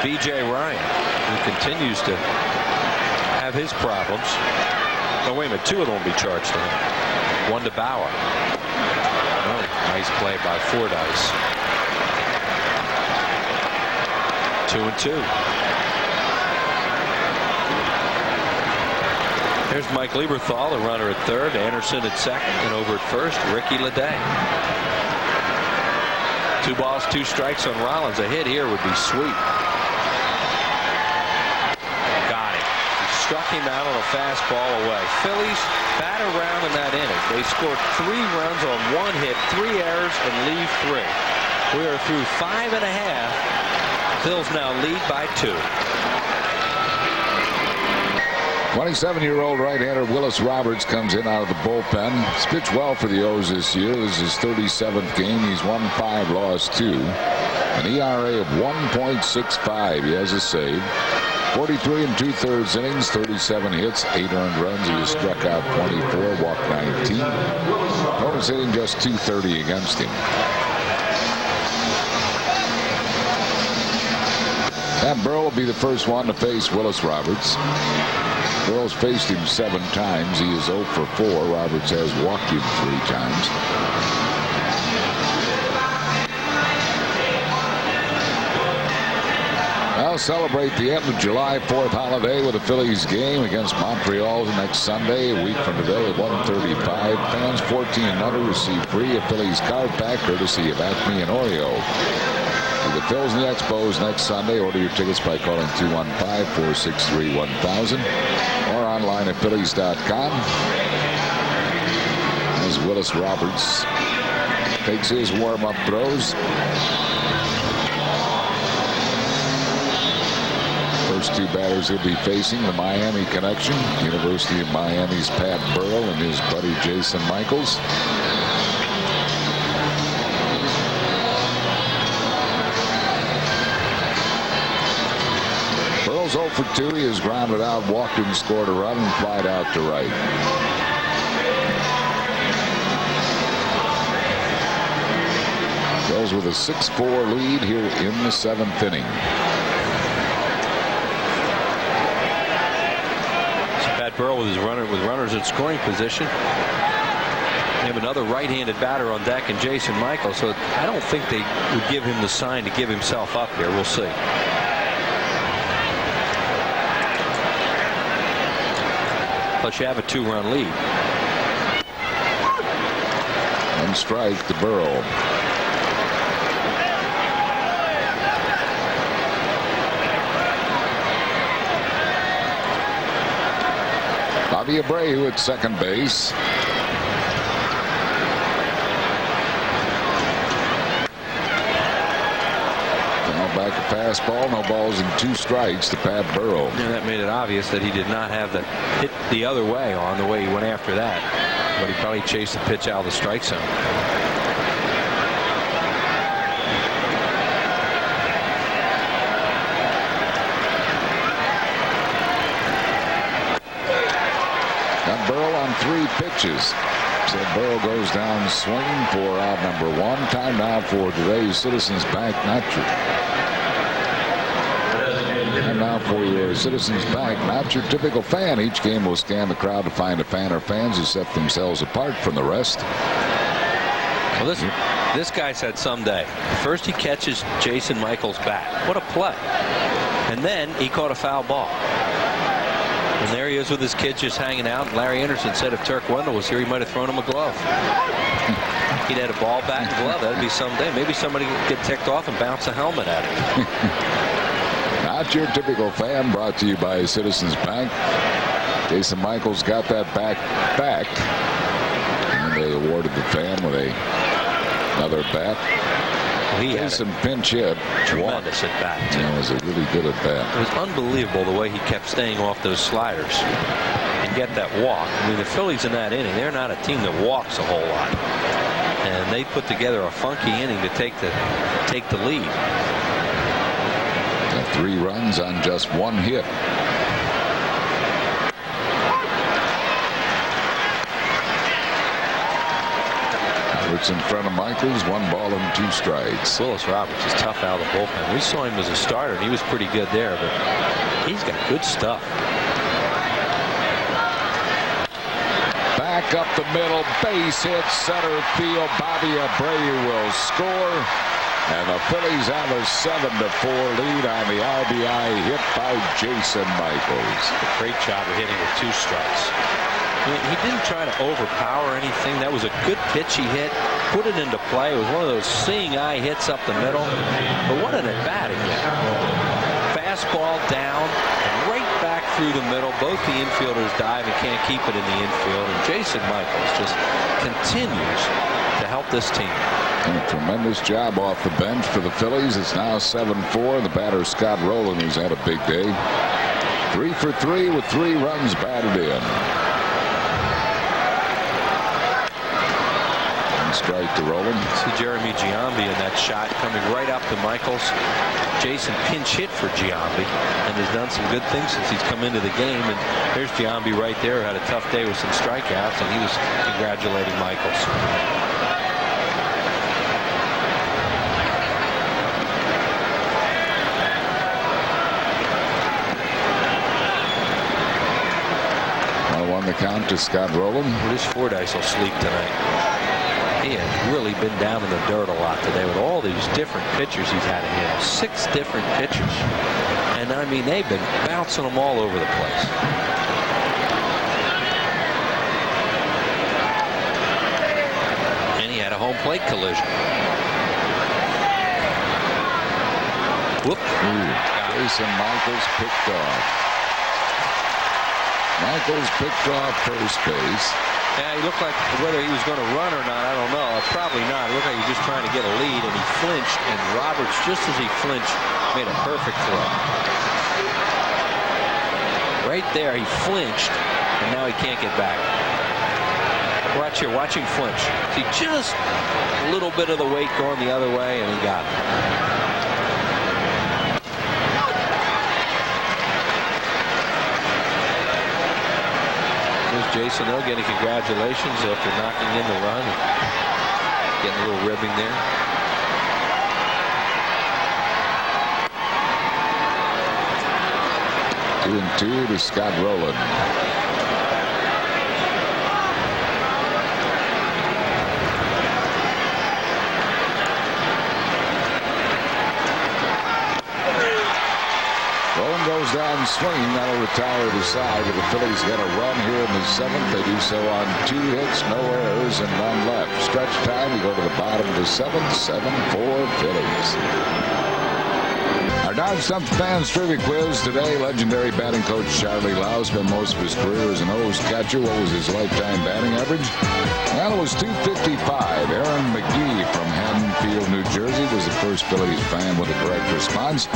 B.J. Ryan, who continues to have his problems. Oh, wait a minute, 2 of them will be charged to him. 1 to Bauer. Oh, nice play by Fordyce. 2-2. There's Mike Lieberthal, the runner at third, Anderson at second, and over at first, Ricky Leday. 2 balls, 2 strikes on Rollins. A hit here would be sweet. Got it. He struck him out on a fastball away. Phillies bat around in that inning. They scored 3 runs on 1 hit, 3 errors, and leave 3. We are through 5 and a half. Phillies now lead by 2. 27-year-old right-hander Willis Roberts comes in out of the bullpen. He's pitched well for the O's this year. This is his 37th game. He's won 5, lost 2. An ERA of 1.65. He has a save. 43 2/3 innings, 37 hits, 8 earned runs. He has struck out 24, walked 19. Opponents hitting just .230 against him. And Burrell will be the first one to face Willis Roberts. Burrell's faced him 7 times. He is 0 for 4. Roberts has walked him 3 times. I'll celebrate the end of July 4th holiday with a Phillies game against Montreal next Sunday, a week from today at 1:35. Fans 14 and under receive free a Phillies card pack courtesy of Acme and Oreo. The Phils and the Expos next Sunday. Order your tickets by calling 215-463-1000 or online at Phillies.com. As Willis Roberts takes his warm-up throws. First 2 batters he'll be facing, the Miami connection, University of Miami's Pat Burrell and his buddy Jason Michaels. Burrell's 0 for 2. He has grounded out, walked and scored a run and flied out to right. Goes with a 6-4 lead here in the 7th inning. Pat Burrell with his runners in scoring position. They have another right-handed batter on deck and Jason Michaels, so I don't think they would give him the sign to give himself up here. We'll see. Plus you have a 2-run lead. 1 strike to Burrell. Bobby Abreu at second base. Back a fastball, no balls and 2 strikes to Pat Burrell. And that made it obvious that he did not have the hit the other way on the way he went after that. But he probably chased the pitch out of the strike zone. Got Burrell on 3 pitches. So Burrell goes down swinging for out number 1. Time now for today's Citizens Bank Now for your Citizens Bank, not your typical fan. Each game will scan the crowd to find a fan or fans who set themselves apart from the rest. Well, this guy said someday. First he catches Jason Michaels' bat. What a play. And then he caught a foul ball. And there he is with his kids just hanging out. Larry Anderson said if Turk Wendell was here, he might have thrown him a glove. He'd had a ball, bat, and glove. That'd be someday. Maybe somebody would get ticked off and bounce a helmet at him. Not your typical fan, brought to you by Citizens Bank. Jason Michaels got that back. And they awarded the fan with another bat. Well, he had some pinch hit. Tremendous at bat. Yeah, it was a really good at bat. It was unbelievable the way he kept staying off those sliders and get that walk. I mean, the Phillies in that inning, they're not a team that walks a whole lot. And they put together a funky inning to take the lead. 3 runs on just 1 hit. Roberts in front of Michaels, 1 ball and 2 strikes. Willis Roberts is tough out of the bullpen. We saw him as a starter, and he was pretty good there, but he's got good stuff. Back up the middle, base hit, center field. Bobby Abreu will score. And the Phillies have a 7-4 lead on the RBI hit by Jason Michaels. Great job of hitting with 2 strikes. He didn't try to overpower anything. That was a good pitch he hit. Put it into play. It was one of those seeing eye hits up the middle. But what an at-bat again. Fastball down, right back through the middle. Both the infielders dive and can't keep it in the infield. And Jason Michaels just continues to help this team. And a tremendous job off the bench for the Phillies. It's now 7-4. The batter Scott Rowland, who's had a big day. 3 for 3 with 3 runs batted in. Strike to Rowland. See Jeremy Giambi in that shot coming right up to Michaels. Jason pinch hit for Giambi and has done some good things since he's come into the game. And there's Giambi right there, had a tough day with some strikeouts, and he was congratulating Michaels. On the count to Scott Rowland. This Fordyce will sleep tonight. He has really been down in the dirt a lot today with all these different pitchers he's had to handle. 6 different pitchers. And I mean, they've been bouncing them all over the place. And he had a home plate collision. Whoop. Jason Michaels picked off. Michaels picked off first base. Yeah, he looked like whether he was going to run or not, I don't know. Probably not. It looked like he was just trying to get a lead, and he flinched, and Roberts, just as he flinched, made a perfect throw. Right there, he flinched, and now he can't get back. Watch here, watch him flinch. See, just a little bit of the weight going the other way, and he got it. Jason Hill getting congratulations after knocking in the run. Getting a little ribbing there. Two and 2 to Scott Rowland. Goes down swinging. That'll retire the side. The Phillies get a run here in the 7th. They do so on 2 hits, no errors, and none left. Stretch time. We go to the bottom of the 7th. 7-4 Phillies. Our Dodge Stump Fans Trivia Quiz today. Legendary batting coach Charlie Lau spent most of his career as an O's catcher. What was his lifetime batting average? Well, it was .255. Aaron McGee from Haddonfield, New Jersey, was the first Phillies fan with a correct response.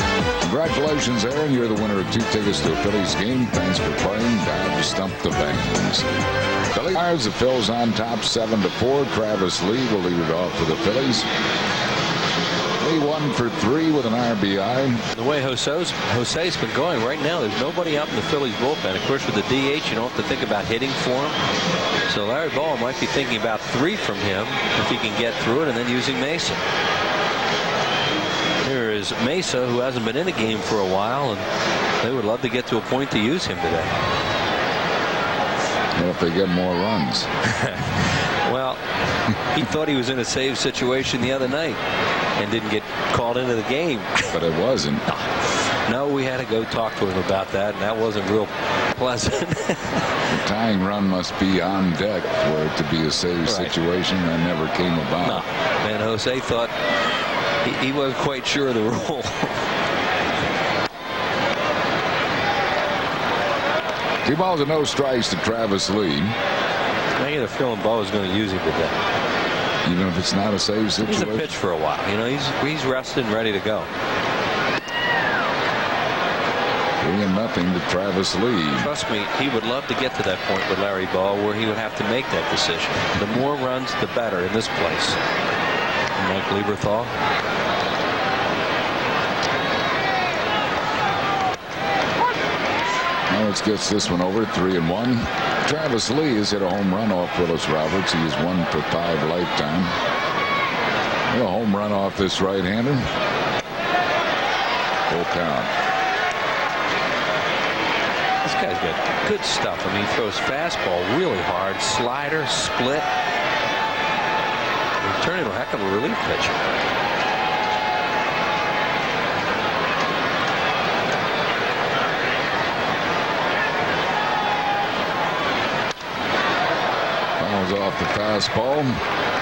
Congratulations, Aaron. You're the winner of 2 tickets to a Phillies game. Thanks for playing. Dodge Stump the Fans. Phillies, the Phils on top 7-4. Travis Lee will lead it off for the Phillies. Lee 1 for 3 with an RBI. The way Jose's been going right now, there's nobody out in the Phillies bullpen. Of course, with the DH, you don't have to think about hitting for him. So Larry Bowa might be thinking about 3 from him if he can get through it, and then using Mesa. Here is Mesa, who hasn't been in a game for a while, and they would love to get to a point to use him today. Well, if they get more runs. Well, he thought he was in a save situation the other night and didn't get called into the game. But it wasn't. No, we had to go talk to him about that, and that wasn't real pleasant. The tying run must be on deck for it to be a save situation. That never came about. No. And Jose thought he wasn't quite sure of the rule. 2 balls and no strikes to Travis Lee. I get a feeling Bo is going to use him today. Even if it's not a save situation? He's a pitch for a while. You know, he's rested and ready to go. 3-0 to Travis Lee. Trust me, he would love to get to that point with Larry Bowa where he would have to make that decision. The more runs, the better in this place. Mike Lieberthal. Now let's get this one over. 3-1. Travis Lee has hit a home run off Willis Roberts. He is 1 for 5 lifetime. A home run off this right-hander. Full count. This guy's got good stuff. I mean, he throws fastball really hard, slider, split. He's turning into a heck of a relief pitcher. the fastball.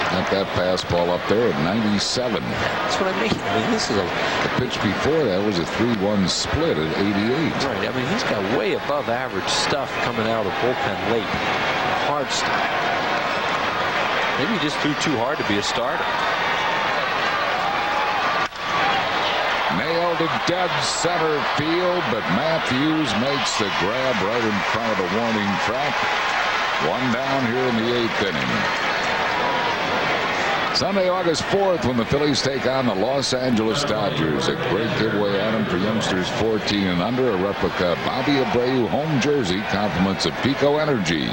Got that fastball up there at 97. That's what I mean. I mean, this is the pitch before that was a 3-1 split at 88. Right. I mean, he's got way above average stuff coming out of the bullpen late. Hard stuff. Maybe he just threw too hard to be a starter. Nailed to dead center field, but Matthews makes the grab right in front of the warning track. One down here in the 8th inning. Sunday, August 4th, when the Phillies take on the Los Angeles Dodgers. A great giveaway item for youngsters 14 and under. A replica Bobby Abreu home jersey, compliments of Pico Energy.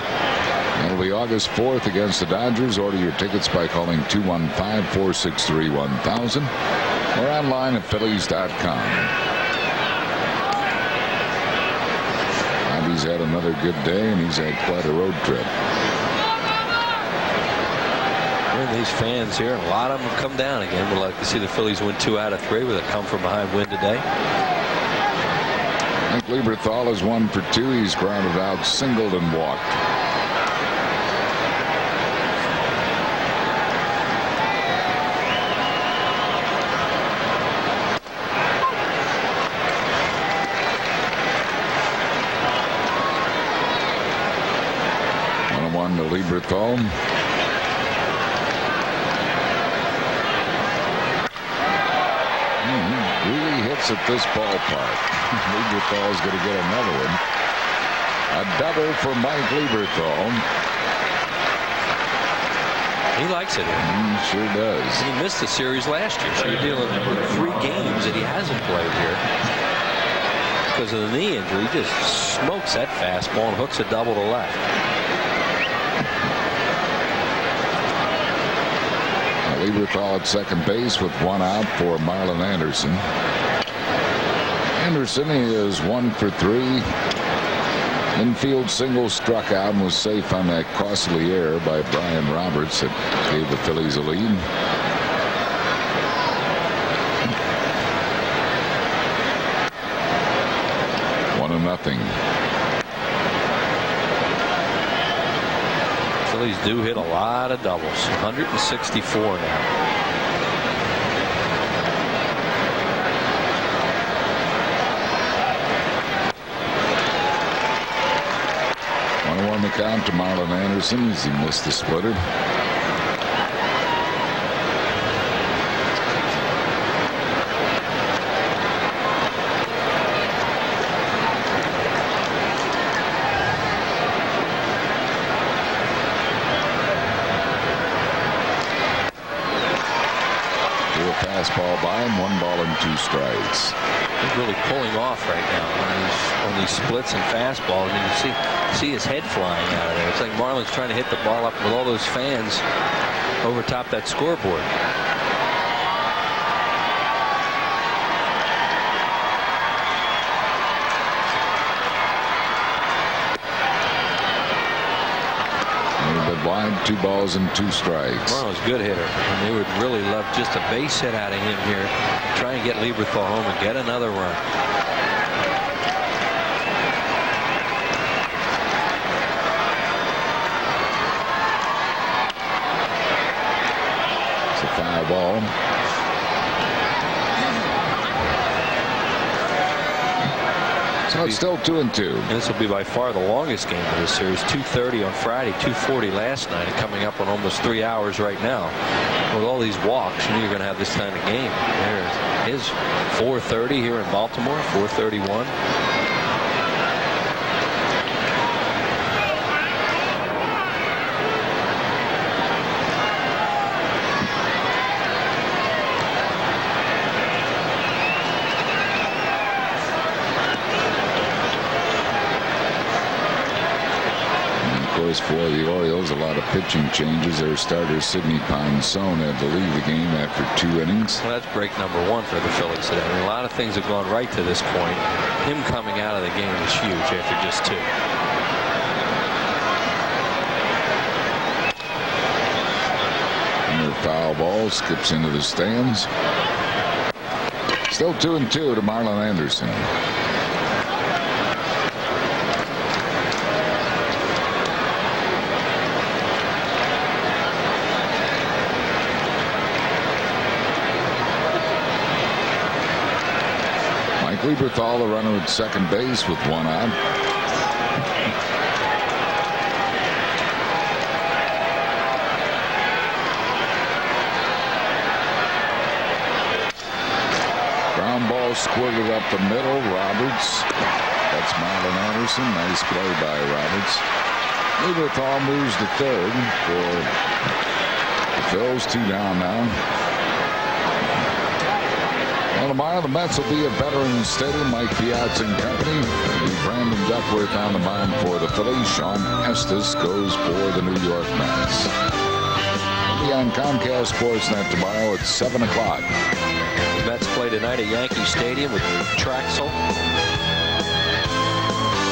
It'll be August 4th against the Dodgers. Order your tickets by calling 215-463-1000 or online at Phillies.com. Bobby's had another good day, and he's had quite a road trip. These fans here, a lot of them have come down again. We'd like to see the Phillies win 2 out of 3 with a come from behind win today. Mike Lieberthal is 1 for 2. He's grounded out, singled, and walked. To Lieberthal. Really hits at this ballpark. Lieberthal's going to get another one. A double for Mike Lieberthal. He likes it. He sure does. He missed the series last year, so you're dealing with 3 games that he hasn't played here. Because of the knee injury, he just smokes that fastball and hooks a double to left. Lieberthal at second base with 1 out for Marlon Anderson. Anderson is 1 for 3. Infield single, struck out, and was safe on that costly error by Brian Roberts that gave the Phillies a lead. Nothing. Phillies do hit a lot of doubles. 164 now. On the count to Marlon Anderson as he missed the splitter. Fastball by him, 1 ball and 2 strikes. He's really pulling off right now on these splits and fastballs. And you see his head flying out of there. It's like Marlon's trying to hit the ball up with all those fans over top that scoreboard. Wide, 2 balls and 2 strikes. Marlon's a good hitter, and they would really love just a base hit out of him here. Try and get Lieberthal home and get another run. It's a foul ball. So it's still 2-2. And this will be by far the longest game of this series. 2:30 on Friday, 2:40 last night, and coming up on almost 3 hours right now. With all these walks, you know you're going to have this kind of game. There is 4:30 here in Baltimore, 4:31. For the Orioles, a lot of pitching changes. Their starter Sidney Ponson had to leave the game after 2 innings. Well, that's break number 1 for the Phillies today. I mean, a lot of things have gone right to this point. Him coming out of the game is huge after just 2. Another foul ball skips into the stands. Still 2-2 to Marlon Anderson. Lieberthal, the runner at second base with one out. Ground ball squirted up the middle. Roberts. That's Marlon Anderson. Nice play by Roberts. Lieberthal moves to third for the Phils. 2 down now. Well, tomorrow the Mets will be at Veterans Stadium. Mike Piazza and company. Brandon Duckworth on the mound for the Phillies. Sean Estes goes for the New York Mets. We'll be on Comcast Sportsnet tomorrow at 7 o'clock. The Mets play tonight at Yankee Stadium with Traxel.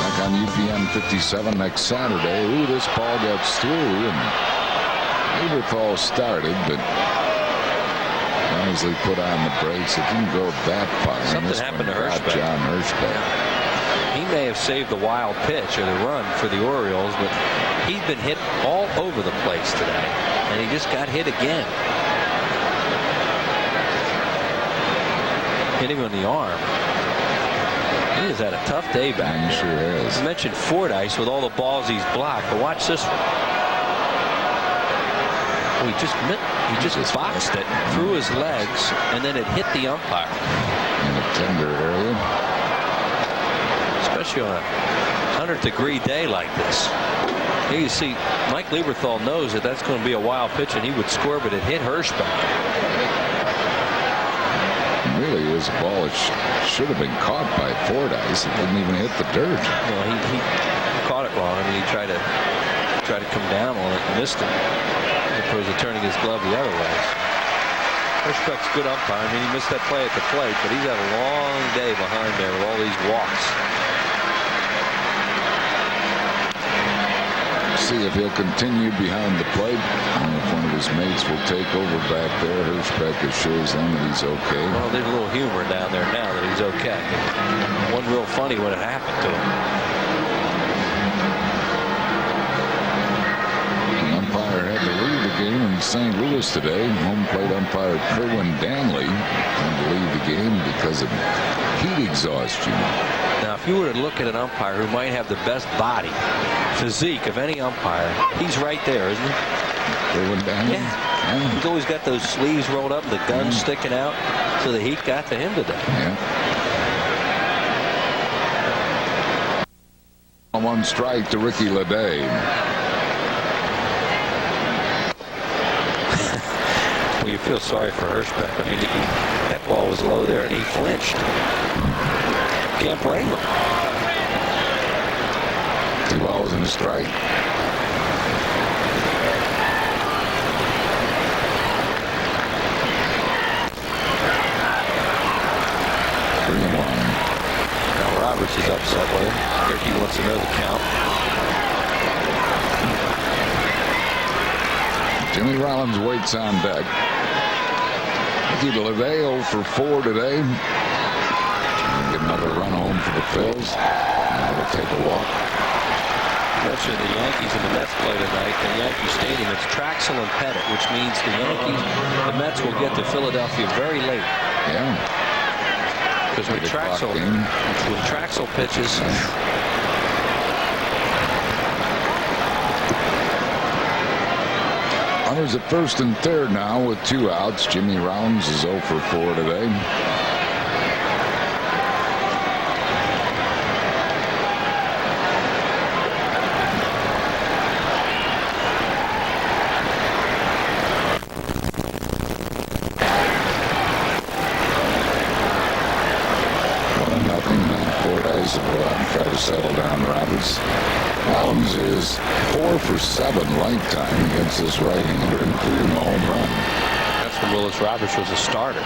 Back on UPN 57 next Saturday. Ooh, this ball gets through, and Lieberthal started, but Wisely put on the brakes. It didn't go that far. Something happened to Hirschbeck. John Hirschbeck. He may have saved the wild pitch or the run for the Orioles, but he's been hit all over the place today, and he just got hit again. Hit him on the arm. He has had a tough day back there. He sure has. You mentioned Fordyce with all the balls he's blocked, but watch this one. Oh, he just boxed it through his legs, and then it hit the umpire. In the tender area. Especially on a 100-degree day like this. Here you see Mike Lieberthal knows that that's going to be a wild pitch, and he would score, but it hit Hirschbeck. Really is a ball that should have been caught by Fordyce. It didn't even hit the dirt. Well, he caught it wrong. I mean, he tried to come down on it and missed it, as opposed to turning his glove the other way. Hirschbeck's good umpire. I mean, he missed that play at the plate, but he's had a long day behind there with all these walks. See if he'll continue behind the plate. I don't know if one of his mates will take over back there. Hirschbeck assures them that he's okay. Well, there's a little humor down there now that he's okay. Wasn't real funny what had happened to him. The umpire had to leave the game in St. Louis today. Home plate umpire Kerwin Danley had to leave the game because of heat exhaustion. Now, if you were to look at an umpire who might have the best body, physique of any umpire, he's right there, isn't he? Kerwin Danley? Yeah. He's always got those sleeves rolled up, the gun sticking out, so the heat got to him today. Yeah. On one strike to Ricky Leday. Well, you feel sorry for Hirschbeck. I mean, that ball was low there, and he flinched. Can't blame him. 2 balls and a strike. Now Roberts is upset with him. He wants to know the count. Jimmy Rollins waits on deck. Ricky Leday 0 for 4 today. Get another run home for the Phils. Now we'll take a walk. Mentioned the Yankees and the Mets play tonight at Yankee Stadium. It's Traxel and Pettit, which means the Mets will get to Philadelphia very late. Yeah. Because when Traxel pitches, runners at first and third now with 2 outs. Jimmy Rollins is 0 for 4 today. Try to settle down Roberts. Rollins is 4 for 7 lifetime against this right-hander, including a home run. That's when Willis Roberts was a starter.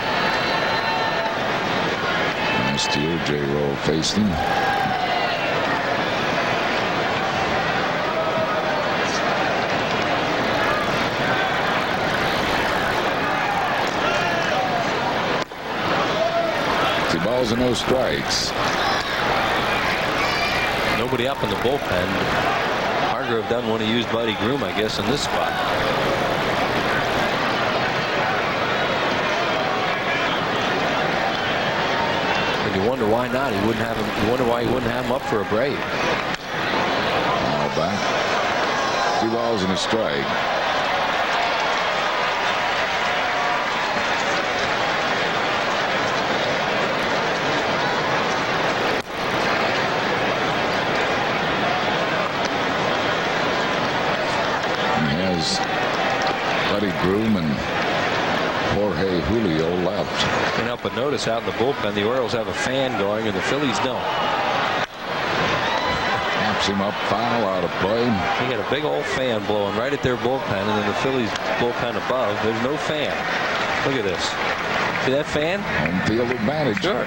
Last year, J. Rowe faced him. Two balls and no strikes. Nobody up in the bullpen. Hargrove doesn't want to use Buddy Groom, I guess, in this spot. The You wonder why not. He wouldn't have him. You wonder why he wouldn't have him up for a break. All back. 2 balls and a strike. Buddy Groom and Jorge Julio left. Can't help but notice out in the bullpen, the Orioles have a fan going and the Phillies don't. Knocks him up, foul, out of play. They got a big old fan blowing right at their bullpen, and then the Phillies bullpen above. There's no fan. Look at this. See that fan? Home field advantage. Sure.